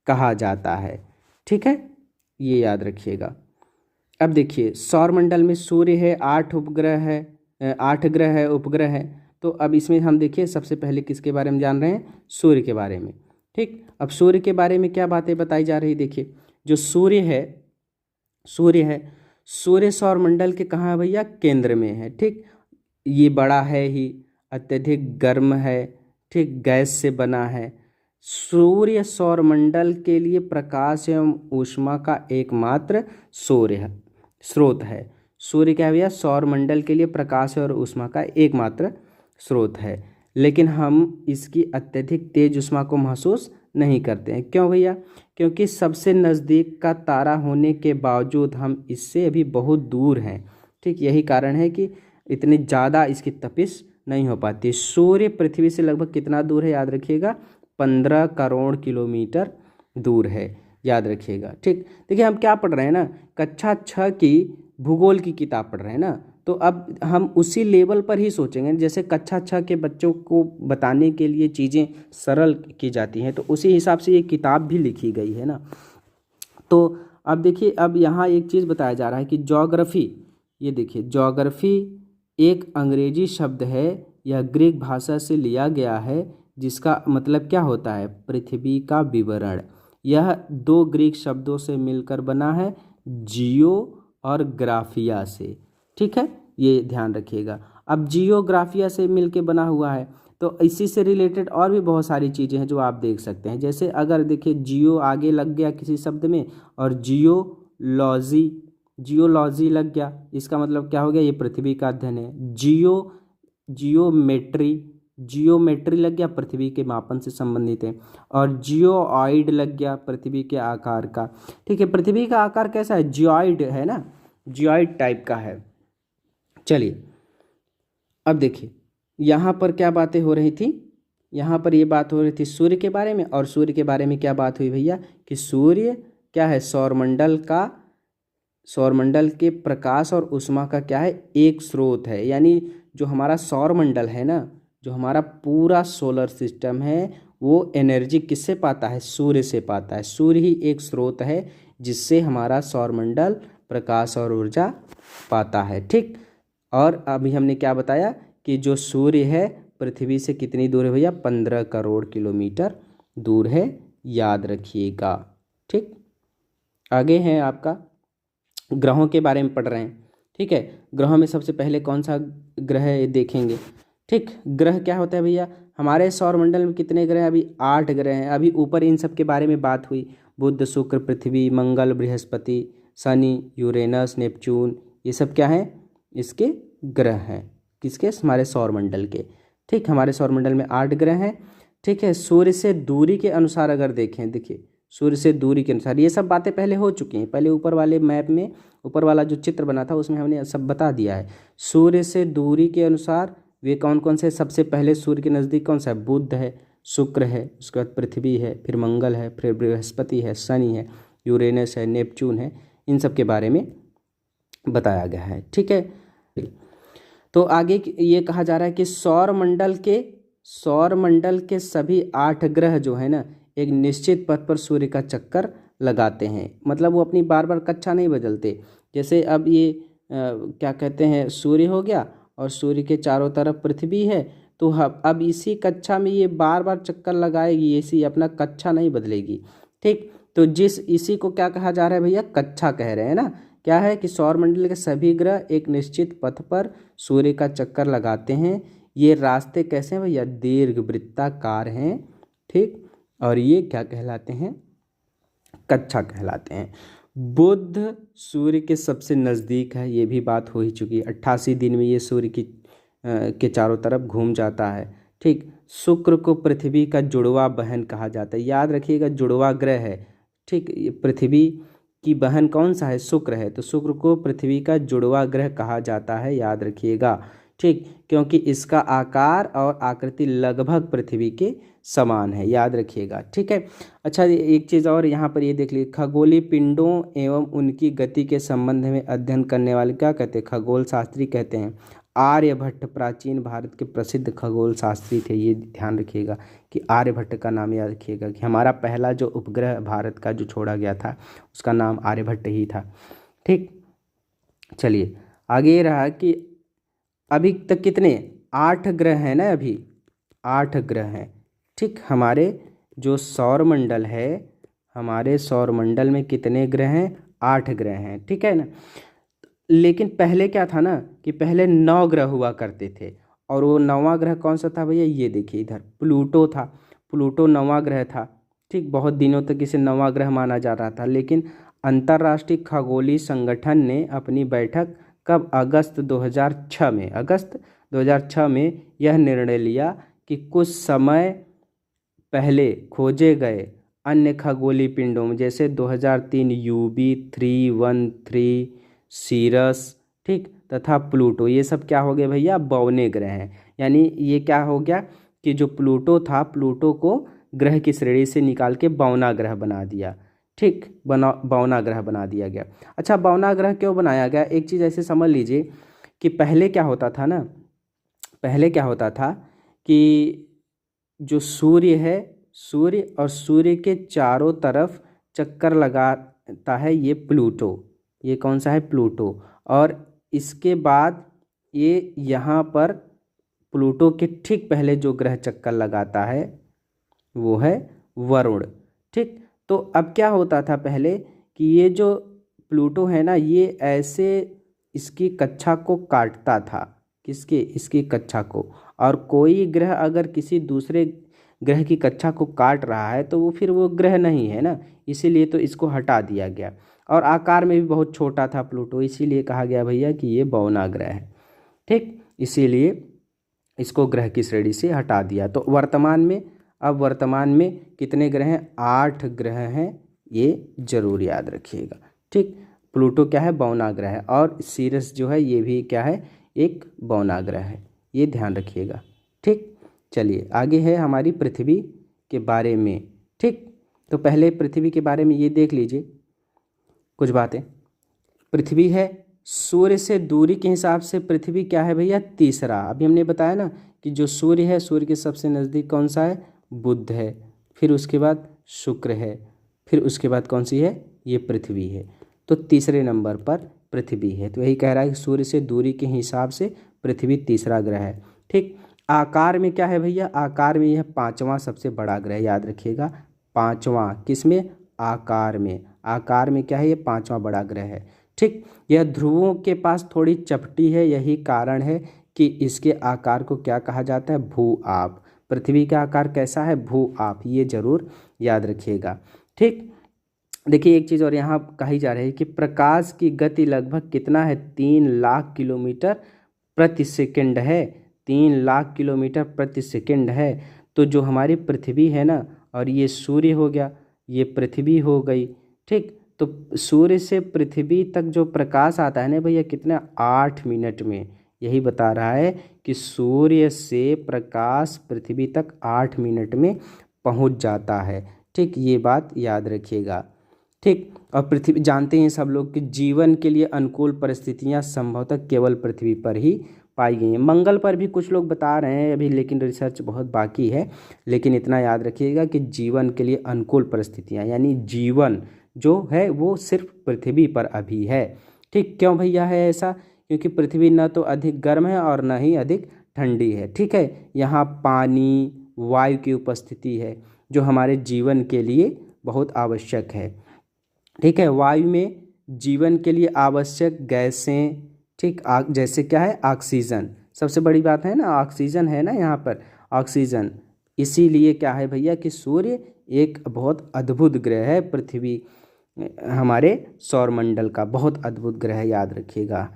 कहा जाता है। ठीक है, ये याद रखिएगा। अब देखिए सौर मंडल में सूर्य है, 8 उपग्रह है, 8 ग्रह है, उपग्रह है। तो अब इसमें हम देखिए सबसे पहले किसके बारे में जान रहे हैं? सूर्य के बारे में। ठीक, अब सूर्य के बारे में क्या बातें बताई जा रही? देखिए जो सूर्य है, सूर्य सौर मंडल के कहाँ है भैया? केंद्र में है। ठीक, ये बड़ा है ही, अत्यधिक गर्म है, ठीक, गैस से बना है। सूर्य सौर मंडल के लिए प्रकाश एवं ऊष्मा का एकमात्र स्रोत है। सूर्य क्या है भैया, सौरमंडल के लिए प्रकाश और ऊष्मा का एकमात्र स्रोत है, लेकिन हम इसकी अत्यधिक तेज ऊष्मा को महसूस नहीं करते हैं। क्यों भैया? क्योंकि सबसे नज़दीक का तारा होने के बावजूद हम इससे अभी बहुत दूर हैं। ठीक, यही कारण है कि इतनी ज़्यादा इसकी तपिश नहीं हो पाती। सूर्य पृथ्वी से लगभग कितना दूर है, याद रखिएगा, 15 करोड़ किलोमीटर दूर है, याद रखिएगा। ठीक, देखिए हम क्या पढ़ रहे हैं ना, कक्षा 6 की भूगोल की किताब पढ़ रहे हैं ना, तो अब हम उसी लेवल पर ही सोचेंगे। जैसे कक्षा 6 के बच्चों को बताने के लिए चीज़ें सरल की जाती हैं, तो उसी हिसाब से ये किताब भी लिखी गई है ना। तो अब देखिए, अब यहाँ एक चीज़ बताया जा रहा है कि ज्योग्राफी, ये देखिए ज्योग्राफी एक अंग्रेजी शब्द है, यह ग्रीक भाषा से लिया गया है, जिसका मतलब क्या होता है, पृथ्वी का विवरण। यह 2 ग्रीक शब्दों से मिलकर बना है, जियो और ग्राफिया से। ठीक है, ये ध्यान रखिएगा। अब जियोग्राफिया से मिलके बना हुआ है, तो इसी से रिलेटेड और भी बहुत सारी चीज़ें हैं जो आप देख सकते हैं। जैसे अगर देखिए जियो आगे लग गया किसी शब्द में और जियोलॉजी, जियोलॉजी लग गया, इसका मतलब क्या हो गया, ये पृथ्वी का अध्ययन है। जियोमेट्री, जियोमेट्री लग गया, पृथ्वी के मापन से संबंधित है। और जियोइड लग गया, पृथ्वी के आकार का। ठीक है, पृथ्वी का आकार कैसा है, जियोइड है ना, जियोइड टाइप का है। चलिए अब देखिए यहाँ पर क्या बातें हो रही थी, यहाँ पर ये बात हो रही थी सूर्य के बारे में, और सूर्य के बारे में क्या बात हुई भैया कि सूर्य क्या है, सौरमंडल का, सौरमंडल के प्रकाश और ऊष्मा का क्या है, एक स्रोत है। यानी जो हमारा सौरमंडल है ना, जो हमारा पूरा सोलर सिस्टम है, वो एनर्जी किससे पाता है, सूर्य से पाता है। सूर्य ही एक स्रोत है जिससे हमारा सौरमंडल प्रकाश और ऊर्जा पाता है। ठीक, और अभी हमने क्या बताया कि जो सूर्य है पृथ्वी से कितनी दूर है भैया, 15 करोड़ किलोमीटर दूर है, याद रखिएगा। ठीक, आगे है आपका ग्रहों के बारे में पढ़ रहे हैं। ठीक है, ग्रहों में सबसे पहले कौन सा ग्रह है ये देखेंगे। ठीक, ग्रह क्या होता है भैया, हमारे सौरमंडल में कितने ग्रह हैं, अभी 8 ग्रह हैं। अभी ऊपर इन सब के बारे में बात हुई, बुध, शुक्र, पृथ्वी, मंगल, बृहस्पति, शनि, यूरेनस, नेपच्यून, ये सब क्या हैं, इसके ग्रह हैं। किसके, हमारे सौरमंडल के। ठीक, हमारे सौरमंडल में 8 ग्रह हैं। ठीक है, सूर्य से दूरी के अनुसार अगर देखें, देखिए सूर्य से दूरी के अनुसार, ये सब बातें पहले हो चुकी हैं, पहले ऊपर वाले मैप में, ऊपर वाला जो चित्र बना था उसमें हमने सब बता दिया है। सूर्य से दूरी के अनुसार वे कौन कौन से, सबसे पहले सूर्य के नज़दीक कौन सा है, बुध है, शुक्र है, उसके बाद पृथ्वी है, फिर मंगल है, फिर बृहस्पति है, शनि है, यूरेनस है, नेपच्यून है, इन सब के बारे में बताया गया है। ठीक है, तो आगे ये कहा जा रहा है कि सौरमंडल के सभी 8 ग्रह जो है ना, एक निश्चित पथ पर सूर्य का चक्कर लगाते हैं। मतलब वो अपनी बार बार कक्षा नहीं बदलते। जैसे अब ये क्या कहते हैं, सूर्य हो गया और सूर्य के चारों तरफ पृथ्वी है, तो अब इसी कक्षा में ये बार बार चक्कर लगाएगी, इसी अपना कक्षा नहीं बदलेगी। ठीक, तो इसी को क्या कहा जा रहा है भैया, कक्षा कह रहे हैं ना। क्या है कि सौरमंडल के सभी ग्रह एक निश्चित पथ पर सूर्य का चक्कर लगाते हैं। ये रास्ते कैसे हैं भैया, दीर्घवृत्ताकार हैं। ठीक, और ये क्या कहलाते हैं, कक्षा कहलाते हैं। बुध सूर्य के सबसे नज़दीक है, ये भी बात हो ही चुकी है। 88 दिन में ये सूर्य के चारों तरफ घूम जाता है। ठीक, शुक्र को पृथ्वी का जुड़वा बहन कहा जाता है, याद रखिएगा, जुड़वा ग्रह है। ठीक, ये पृथ्वी की बहन कौन सा है, शुक्र है, तो शुक्र को पृथ्वी का जुड़वा ग्रह कहा जाता है, याद रखिएगा। ठीक, क्योंकि इसका आकार और आकृति लगभग पृथ्वी के समान है, याद रखिएगा। ठीक है, अच्छा एक चीज़ और यहाँ पर ये देख लीजिए, खगोलीय पिंडों एवं उनकी गति के संबंध में अध्ययन करने वाले क्या कहते हैं, खगोल शास्त्री कहते हैं। आर्यभट्ट प्राचीन भारत के प्रसिद्ध खगोल शास्त्री थे, ये ध्यान रखिएगा कि आर्यभट्ट का नाम याद रखिएगा कि हमारा पहला जो उपग्रह भारत का जो छोड़ा गया था उसका नाम आर्यभट्ट ही था। ठीक, चलिए आगे रहा कि अभी तक कितने, 8 ग्रह हैं ना, अभी 8 ग्रह हैं। ठीक, हमारे जो सौरमंडल है, हमारे सौरमंडल में कितने ग्रह हैं, 8 ग्रह हैं। ठीक है ना, लेकिन पहले क्या था ना कि पहले 9 ग्रह हुआ करते थे, और वो 9वां ग्रह कौन सा था भैया, ये देखिए इधर प्लूटो था। प्लूटो 9वां ग्रह था। ठीक, बहुत दिनों तक इसे 9वां ग्रह माना जा रहा था, लेकिन अंतर्राष्ट्रीय खगोलीय संगठन ने अपनी बैठक कब? अगस्त 2006 में, अगस्त 2006 में यह निर्णय लिया कि कुछ समय पहले खोजे गए अन्य खगोलीय पिंडों में, जैसे 2003 यूबी 313 सीरस, ठीक, तथा प्लूटो, ये सब क्या हो गए भैया? बौने ग्रह हैं। यानी ये क्या हो गया कि जो प्लूटो था, प्लूटो को ग्रह की श्रेणी से निकाल के बौना ग्रह बना दिया, ठीक, बौना ग्रह बना दिया गया। अच्छा, बौना ग्रह क्यों बनाया गया? एक चीज़ ऐसे समझ लीजिए कि पहले क्या होता था ना, पहले क्या होता था कि जो सूर्य है, सूर्य और सूर्य के चारों तरफ चक्कर लगाता है ये प्लूटो, ये कौन सा है? प्लूटो। और इसके बाद ये यहाँ पर प्लूटो के ठीक पहले जो ग्रह चक्कर लगाता है वो है वरुण, ठीक। तो अब क्या होता था पहले कि ये जो प्लूटो है ना, ये ऐसे इसकी कक्षा को काटता था, किसके? इसकी कक्षा को। और कोई ग्रह अगर किसी दूसरे ग्रह की कक्षा को काट रहा है तो वो फिर वो ग्रह नहीं है ना, इसीलिए तो इसको हटा दिया गया। और आकार में भी बहुत छोटा था प्लूटो, इसीलिए कहा गया भैया कि ये बौना ग्रह है, ठीक। इसीलिए इसको ग्रह की श्रेणी से हटा दिया। तो वर्तमान में, अब वर्तमान में कितने ग्रह हैं? 8 ग्रह हैं, ये जरूर याद रखिएगा, ठीक। प्लूटो क्या है? बौना ग्रह है। और सीरस जो है ये भी क्या है? एक बौना ग्रह है, ये ध्यान रखिएगा, ठीक। चलिए आगे है हमारी पृथ्वी के बारे में, ठीक। तो पहले पृथ्वी के बारे में ये देख लीजिए कुछ बातें। पृथ्वी है, सूर्य से दूरी के हिसाब से पृथ्वी क्या है भैया? तीसरा। अभी हमने बताया ना कि जो सूर्य है, सूर्य के सबसे नज़दीक कौन सा है? बुध है, फिर उसके बाद शुक्र है, फिर उसके बाद कौन सी है? ये पृथ्वी है। तो तीसरे नंबर पर पृथ्वी है। तो यही कह रहा है कि सूर्य से दूरी के हिसाब से पृथ्वी तीसरा ग्रह है, ठीक। आकार में क्या है भैया? आकार में यह 5वां सबसे बड़ा ग्रह, याद रखिएगा, 5वां। किसमें? आकार में। आकार में क्या है? ये 5वां बड़ा ग्रह है, ठीक। यह ध्रुवों के पास थोड़ी चपटी है, यही कारण है कि इसके आकार को क्या कहा जाता है? भू आप। पृथ्वी का आकार कैसा है? भू आप, ये जरूर याद रखिएगा, ठीक। देखिए एक चीज़ और यहाँ कही जा रही है कि प्रकाश की गति लगभग कितना है? 3 लाख किलोमीटर प्रति सेकंड है, 3 लाख किलोमीटर प्रति सेकंड है। तो जो हमारी पृथ्वी है ना, और ये सूर्य हो गया, ये पृथ्वी हो गई, ठीक। तो सूर्य से पृथ्वी तक जो प्रकाश आता है ना भैया, कितना? 8 मिनट में। यही बता रहा है कि सूर्य से प्रकाश पृथ्वी तक 8 मिनट में पहुंच जाता है, ठीक। ये बात याद रखिएगा, ठीक। और पृथ्वी, जानते हैं सब लोग कि जीवन के लिए अनुकूल परिस्थितियां संभवतः केवल पृथ्वी पर ही पाई गई हैं। मंगल पर भी कुछ लोग बता रहे हैं अभी, लेकिन रिसर्च बहुत बाकी है। लेकिन इतना याद रखिएगा कि जीवन के लिए अनुकूल परिस्थितियां, यानी जीवन जो है वो सिर्फ पृथ्वी पर अभी है, ठीक। क्यों भैया है ऐसा? क्योंकि पृथ्वी न तो अधिक गर्म है और न ही अधिक ठंडी है, ठीक है। यहाँ पानी, वायु की उपस्थिति है जो हमारे जीवन के लिए बहुत आवश्यक है, ठीक है। वायु में जीवन के लिए आवश्यक गैसें, ठीक, जैसे क्या है? ऑक्सीजन, सबसे बड़ी बात है ना, ऑक्सीजन है ना यहाँ पर, ऑक्सीजन। इसीलिए क्या है भैया कि सूर्य एक बहुत अद्भुत ग्रह है, पृथ्वी हमारे सौरमंडल का बहुत अद्भुत ग्रह है, याद रखिएगा,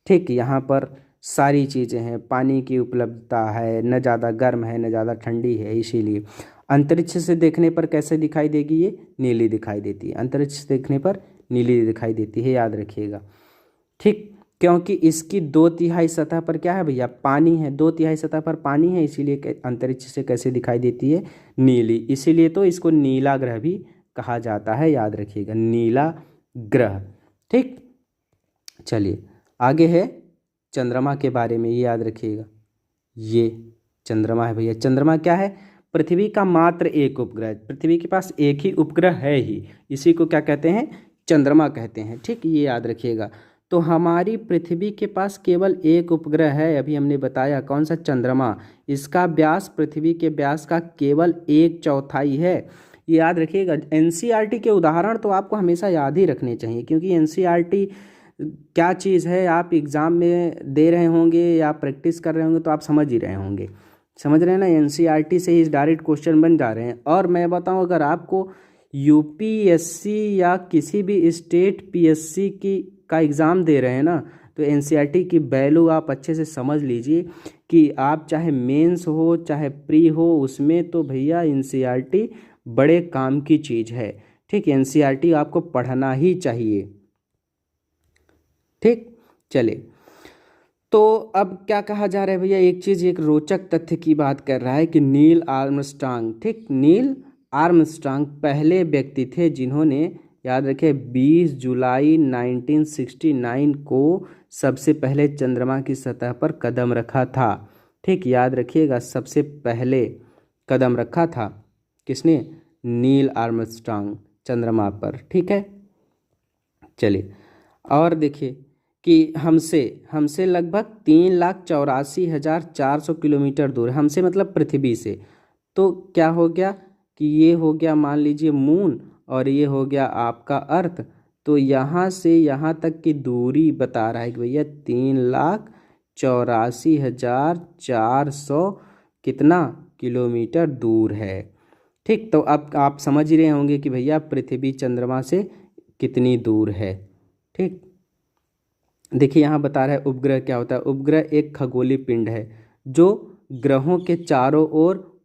ठीक। यहाँ पर सारी चीज़ें हैं, पानी की उपलब्धता है, न ज़्यादा गर्म है न ज़्यादा ठंडी है। इसीलिए अंतरिक्ष से देखने पर कैसे दिखाई देगी? ये नीली दिखाई देती है, अंतरिक्ष से देखने पर नीली दिखाई देती है, याद रखिएगा, ठीक। क्योंकि इसकी 2/3 सतह पर क्या है भैया? पानी है, 2/3 सतह पर पानी है, इसीलिए अंतरिक्ष से कैसे दिखाई देती है? नीली। इसीलिए तो इसको नीला ग्रह भी कहा जाता है, याद रखिएगा, नीला ग्रह, ठीक। चलिए आगे है चंद्रमा के बारे में, ये याद रखिएगा, ये चंद्रमा है भैया। चंद्रमा क्या है? पृथ्वी का मात्र एक उपग्रह, पृथ्वी के पास एक ही उपग्रह है ही, इसी को क्या कहते हैं? चंद्रमा कहते हैं, ठीक, ये याद रखिएगा। तो हमारी पृथ्वी के पास केवल एक उपग्रह है, अभी हमने बताया, कौन सा? चंद्रमा। इसका व्यास पृथ्वी के व्यास का केवल 1/4 है, ये याद रखिएगा। एनसीईआरटी के उदाहरण तो आपको हमेशा याद ही रखने चाहिए, क्योंकि एनसीईआरटी क्या चीज़ है, आप एग्ज़ाम में दे रहे होंगे या प्रैक्टिस कर रहे होंगे तो आप समझ ही रहे होंगे, समझ रहे हैं ना। एनसीईआरटी से ही डायरेक्ट क्वेश्चन बन जा रहे हैं। और मैं बताऊं, अगर आपको यूपीएससी या किसी भी स्टेट पीएससी का एग्ज़ाम दे रहे हैं ना, तो एनसीईआरटी की वैल्यू आप अच्छे से समझ लीजिए कि आप चाहे मेंस हो चाहे प्री हो, उसमें तो भैया एनसीईआरटी बड़े काम की चीज़ है। ठीक, एनसीईआरटी आपको पढ़ना ही चाहिए। ठीक, चलिए, तो अब क्या कहा जा रहा है भैया, एक चीज़, एक रोचक तथ्य की बात कर रहा है कि नील आर्मस्ट्रांग, ठीक, नील आर्मस्ट्रांग पहले व्यक्ति थे जिन्होंने, याद रखें, 20 जुलाई 1969 को सबसे पहले चंद्रमा की सतह पर कदम रखा था। ठीक, याद रखिएगा, सबसे पहले कदम रखा था किसने? नील आर्मस्ट्रांग, चंद्रमा पर। ठीक है, चलिए, और देखिए कि हमसे हमसे लगभग 3,84,400 किलोमीटर दूर, हमसे मतलब पृथ्वी से। तो क्या हो गया कि ये हो गया मान लीजिए मून, और ये हो गया आपका अर्थ। तो यहाँ से यहाँ तक की दूरी बता रहा है कि भैया 3,84,400 कितना किलोमीटर दूर है। ठीक, तो अब आप समझ ही रहे होंगे कि भैया पृथ्वी चंद्रमा से कितनी दूर है। ठीक, देखिए यहाँ बता रहा है उपग्रह क्या होता है। उपग्रह एक खगोलीय पिंड है जो ग्रहों के चारों ओर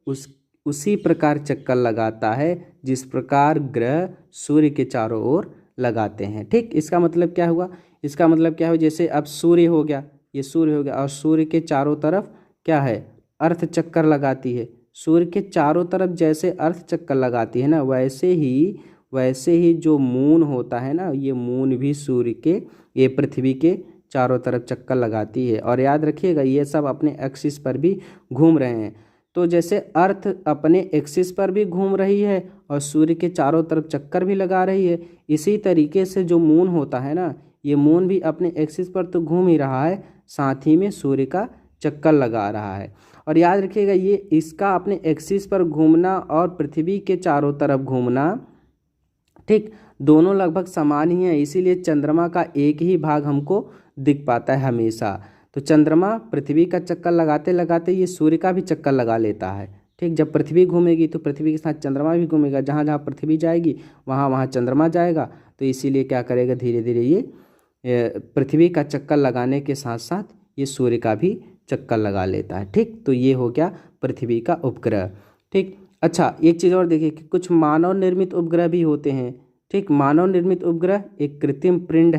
उसी प्रकार चक्कर लगाता है जिस प्रकार ग्रह सूर्य के चारों ओर लगाते हैं। ठीक, इसका मतलब क्या हुआ? इसका मतलब क्या हुआ, जैसे अब सूर्य हो गया, ये सूर्य हो गया, और सूर्य के चारों तरफ क्या है? अर्थ चक्कर लगाती है। सूर्य के चारों तरफ जैसे अर्थ चक्कर लगाती है ना, वैसे ही जो मून होता है ना, ये मून भी सूर्य के, ये पृथ्वी के चारों तरफ चक्कर लगाती है। और याद रखिएगा ये सब अपने एक्सिस पर भी घूम रहे हैं। तो जैसे अर्थ अपने एक्सिस पर भी घूम रही है और सूर्य के चारों तरफ चक्कर भी लगा रही है, इसी तरीके से जो मून होता है ना, ये मून भी अपने एक्सिस पर तो घूम ही रहा है, साथ ही में सूर्य का चक्कर लगा रहा है। और याद रखिएगा ये इसका अपने एक्सिस पर घूमना और पृथ्वी के चारों तरफ घूमना, ठीक, दोनों लगभग समान ही है। इसीलिए चंद्रमा का एक ही भाग हमको दिख पाता है हमेशा। तो चंद्रमा पृथ्वी का चक्कर लगाते लगाते ये सूर्य का भी चक्कर लगा लेता है। ठीक, जब पृथ्वी घूमेगी तो पृथ्वी के साथ चंद्रमा भी घूमेगा, जहाँ जहाँ पृथ्वी जाएगी वहाँ वहाँ चंद्रमा जाएगा। तो इसीलिए क्या करेगा, धीरे धीरे ये पृथ्वी का चक्कर लगाने के साथ साथ ये सूर्य का भी चक्कर लगा लेता है। ठीक, तो ये हो गया पृथ्वी का उपग्रह। ठीक, अच्छा, एक चीज़ और देखिए कि कुछ मानव निर्मित उपग्रह भी होते हैं। ठीक, मानव निर्मित उपग्रह एक कृत्रिम पिंड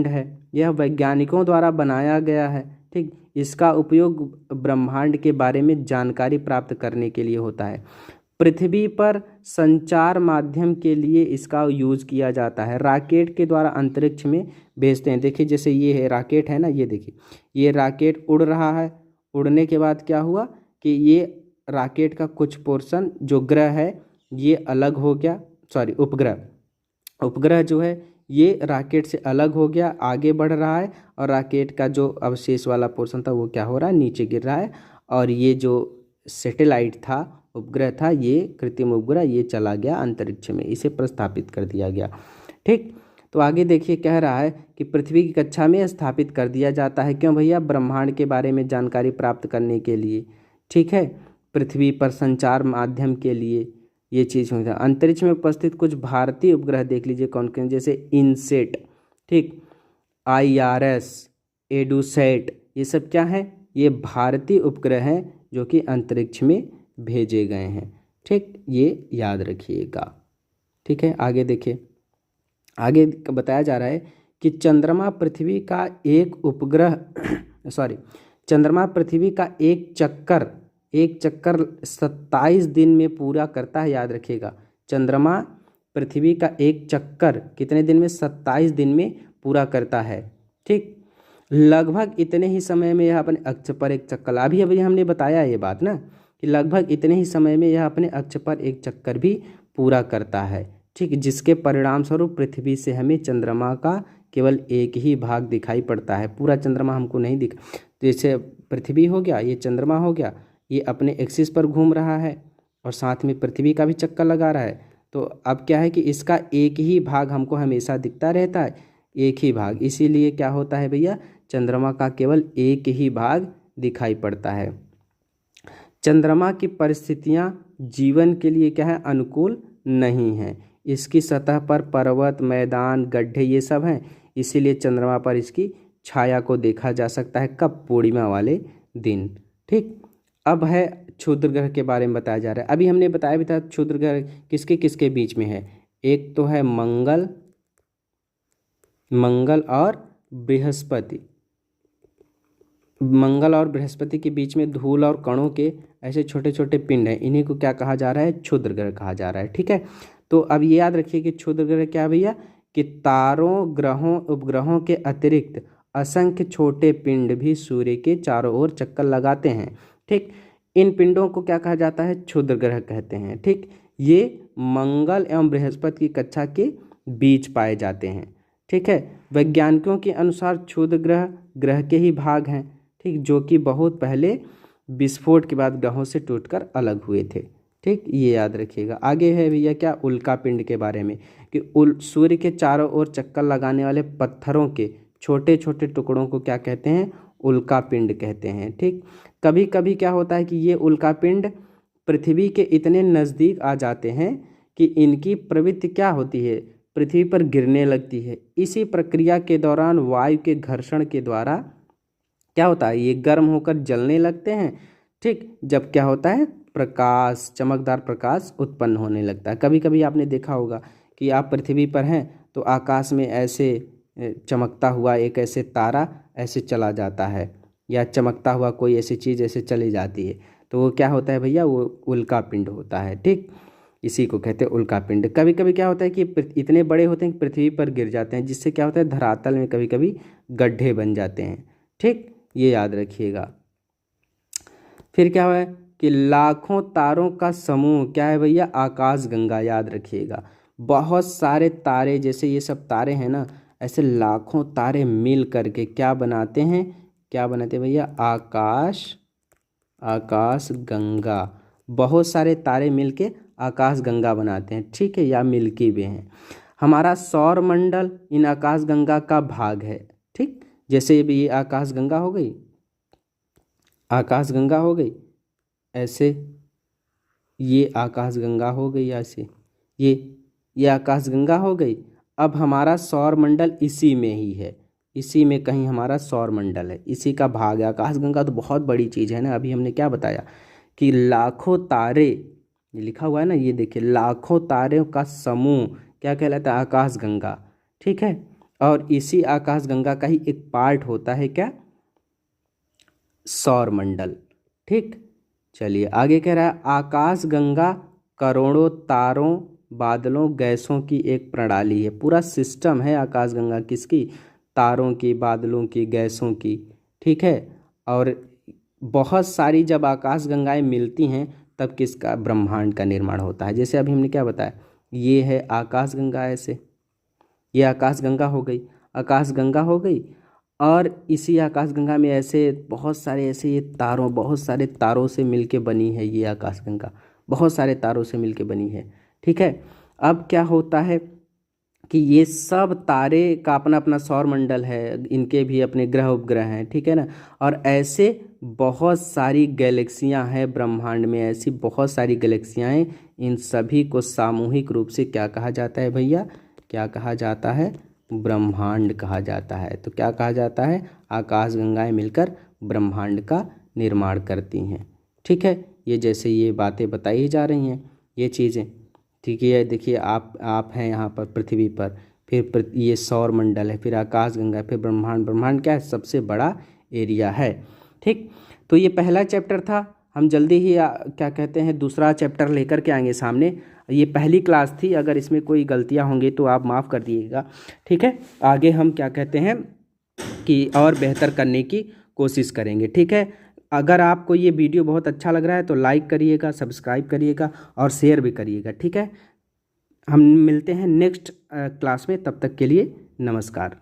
है। यह वैज्ञानिकों द्वारा बनाया गया है। ठीक, इसका उपयोग ब्रह्मांड के बारे में जानकारी प्राप्त करने के लिए होता है। पृथ्वी पर संचार माध्यम के लिए इसका यूज़ किया जाता है। रॉकेट के द्वारा अंतरिक्ष में भेजते हैं। देखिए जैसे ये है रॉकेट है ना, ये देखिए ये रॉकेट उड़ रहा है। उड़ने के बाद क्या हुआ कि ये रॉकेट का कुछ पोर्शन जो ग्रह है ये अलग हो गया, सॉरी उपग्रह जो है ये रॉकेट से अलग हो गया, आगे बढ़ रहा है, और रॉकेट का जो अवशेष वाला पोर्शन था वो क्या हो रहा है, नीचे गिर रहा है। और ये जो सैटेलाइट था, उपग्रह था, ये कृत्रिम उपग्रह, ये चला गया अंतरिक्ष में, इसे प्रस्थापित कर दिया गया। ठीक, तो आगे देखिए कह रहा है कि पृथ्वी की कक्षा में स्थापित कर दिया जाता है। क्यों भैया? ब्रह्मांड के बारे में जानकारी प्राप्त करने के लिए। ठीक है, पृथ्वी पर संचार माध्यम के लिए ये चीज़ होता है। अंतरिक्ष में उपस्थित कुछ भारतीय उपग्रह देख लीजिए कौन कौन, जैसे इनसेट, ठीक, IRS, एडुसैट, ये सब क्या है? ये भारतीय उपग्रह हैं जो कि अंतरिक्ष में भेजे गए हैं। ठीक, ये याद रखिएगा। ठीक है, आगे देखिए, आगे बताया जा रहा है कि चंद्रमा पृथ्वी का एक उपग्रह चंद्रमा पृथ्वी का एक चक्कर 27 दिन में पूरा करता है। याद रखिएगा, चंद्रमा पृथ्वी का एक चक्कर कितने दिन में? 27 दिन में पूरा करता है। ठीक, लगभग इतने ही समय में यह अपने अक्ष पर एक चक्कर, अभी हमने बताया ये बात ना कि लगभग इतने ही समय में यह अपने अक्ष पर एक चक्कर भी पूरा करता है। ठीक, जिसके परिणाम स्वरूप पृथ्वी से हमें चंद्रमा का केवल एक ही भाग दिखाई पड़ता है, पूरा चंद्रमा हमको नहीं दिख। जैसे पृथ्वी हो गया, ये चंद्रमा हो गया, ये अपने एक्सिस पर घूम रहा है और साथ में पृथ्वी का भी चक्कर लगा रहा है। तो अब क्या है कि इसका एक ही भाग हमको हमेशा दिखता रहता है, एक ही भाग। इसीलिए क्या होता है भैया, चंद्रमा का केवल एक ही भाग दिखाई पड़ता है। चंद्रमा की परिस्थितियाँ जीवन के लिए क्या है, अनुकूल नहीं हैं। इसकी सतह पर पर्वत, मैदान, गड्ढे ये सब हैं, इसीलिए चंद्रमा पर इसकी छाया को देखा जा सकता है कब? पूर्णिमा वाले दिन। ठीक, अब है क्षुद्र ग्रह के बारे में बताया जा रहा है। अभी हमने बताया भी था क्षुद्र ग्रह किसके किसके बीच में है। एक तो है मंगल और बृहस्पति। मंगल और बृहस्पति के बीच में धूल और कणों के ऐसे छोटे छोटे पिंड हैं, इन्हीं को क्या कहा जा रहा है? क्षुद्र ग्रह कहा जा रहा है। ठीक है, तो अब ये याद रखिए कि क्षुद्र ग्रह क्या है भैया? कि तारों, ग्रहों, उपग्रहों के अतिरिक्त असंख्य छोटे पिंड भी सूर्य के चारों ओर चक्कर लगाते हैं। ठीक, इन पिंडों को क्या कहा जाता है? क्षुद्र ग्रह कहते हैं। ठीक, ये मंगल एवं बृहस्पति की कक्षा के बीच पाए जाते हैं। ठीक है, वैज्ञानिकों के अनुसार क्षुद्र ग्रह ग्रह के ही भाग हैं। ठीक, जो कि बहुत पहले विस्फोट के बाद ग्रहों से टूटकर अलग हुए थे। ठीक, ये याद रखिएगा। आगे है भैया क्या? उल्का पिंड के बारे में, कि सूर्य के चारों ओर चक्कर लगाने वाले पत्थरों के छोटे छोटे टुकड़ों को क्या कहते हैं? उल्का पिंड कहते हैं। ठीक, कभी कभी क्या होता है कि ये उल्का पिंड पृथ्वी के इतने नज़दीक आ जाते हैं कि इनकी प्रवृत्ति क्या होती है? पृथ्वी पर गिरने लगती है। इसी प्रक्रिया के दौरान वायु के घर्षण के द्वारा क्या होता है? ये गर्म होकर जलने लगते हैं। ठीक, जब क्या होता है? प्रकाश, चमकदार प्रकाश उत्पन्न होने लगता है। कभी कभी आपने देखा होगा कि आप पृथ्वी पर हैं तो आकाश में ऐसे चमकता हुआ एक ऐसे तारा ऐसे चला जाता है, या चमकता हुआ कोई ऐसी चीज़ ऐसे चली जाती है, तो वो क्या होता है भैया? वो उल्का पिंड होता है। ठीक, इसी को कहते हैं उल्का पिंड। कभी कभी क्या होता है कि इतने बड़े होते हैं कि पृथ्वी पर गिर जाते हैं, जिससे क्या होता है? धरातल में कभी कभी गड्ढे बन जाते हैं। ठीक, ये याद रखिएगा। फिर क्या है कि लाखों तारों का समूह क्या है भैया? आकाशगंगा, याद रखिएगा। बहुत सारे तारे, जैसे ये सब तारे हैं ना, ऐसे लाखों तारे मिल करके क्या बनाते हैं? क्या बनाते हैं भैया? आकाशगंगा। बहुत सारे तारे मिलके आकाशगंगा बनाते हैं। ठीक है, या मिल्की वे हैं। हमारा सौर मंडल इन आकाशगंगा का भाग है। ठीक, जैसे भी ये आकाशगंगा हो गई, आकाशगंगा हो गई ऐसे, ये आकाशगंगा हो गई ऐसे, ये आकाशगंगा हो गई। अब हमारा सौर मंडल इसी में ही है, इसी में कहीं हमारा सौर मंडल है, इसी का भाग है। आकाशगंगा तो बहुत बड़ी चीज़ है ना। अभी हमने क्या बताया कि लाखों तारे, ये लिखा हुआ है ना, ये देखिए, लाखों तारों का समूह क्या कहलाता है? आकाशगंगा। ठीक है, और इसी आकाशगंगा का ही एक पार्ट होता है क्या? सौर मंडल। ठीक, चलिए आगे कह रहा है आकाशगंगा करोड़ों तारों, बादलों, गैसों की एक प्रणाली है। पूरा सिस्टम है आकाशगंगा किसकी? तारों की, बादलों की, गैसों की। ठीक है, और बहुत सारी जब आकाशगंगाएं मिलती हैं तब किसका? ब्रह्मांड का निर्माण होता है। जैसे अभी हमने क्या बताया, ये है आकाशगंगा, ऐसे ये आकाशगंगा हो गई, आकाशगंगा हो गई। और इसी आकाशगंगा में ऐसे बहुत सारे ऐसे ये तारों, बहुत सारे तारों से मिलके बनी है ये आकाशगंगा, बहुत सारे तारों से मिलके बनी है। ठीक है, अब क्या होता है कि ये सब तारे का अपना अपना सौर मंडल है, इनके भी अपने ग्रह उपग्रह हैं। ठीक है ना, और ऐसे बहुत सारी गैलेक्सियां हैं ब्रह्मांड में, ऐसी बहुत सारी गैलेक्सियां हैं। इन सभी को सामूहिक रूप से क्या कहा जाता है भैया? क्या कहा जाता है? ब्रह्मांड कहा जाता है। तो क्या कहा जाता है? आकाशगंगाएं मिलकर ब्रह्मांड का निर्माण करती हैं। ठीक है, ये जैसे ये बातें बताई जा रही हैं, ये चीज़ें। ठीक है, देखिए आप हैं यहाँ पर पृथ्वी पर, फिर ये सौर मंडल है, फिर आकाशगंगा, फिर ब्रह्मांड। ब्रह्मांड क्या है? सबसे बड़ा एरिया है। ठीक, तो ये पहला चैप्टर था। हम जल्दी ही क्या कहते हैं दूसरा चैप्टर लेकर के आएंगे सामने। ये पहली क्लास थी, अगर इसमें कोई गलतियाँ होंगी तो आप माफ़ कर दिएगा। ठीक है, आगे हम क्या कहते हैं कि और बेहतर करने की कोशिश करेंगे। ठीक है, अगर आपको ये वीडियो बहुत अच्छा लग रहा है तो लाइक करिएगा, सब्सक्राइब करिएगा और शेयर भी करिएगा। ठीक है, हम मिलते हैं नेक्स्ट क्लास में, तब तक के लिए नमस्कार।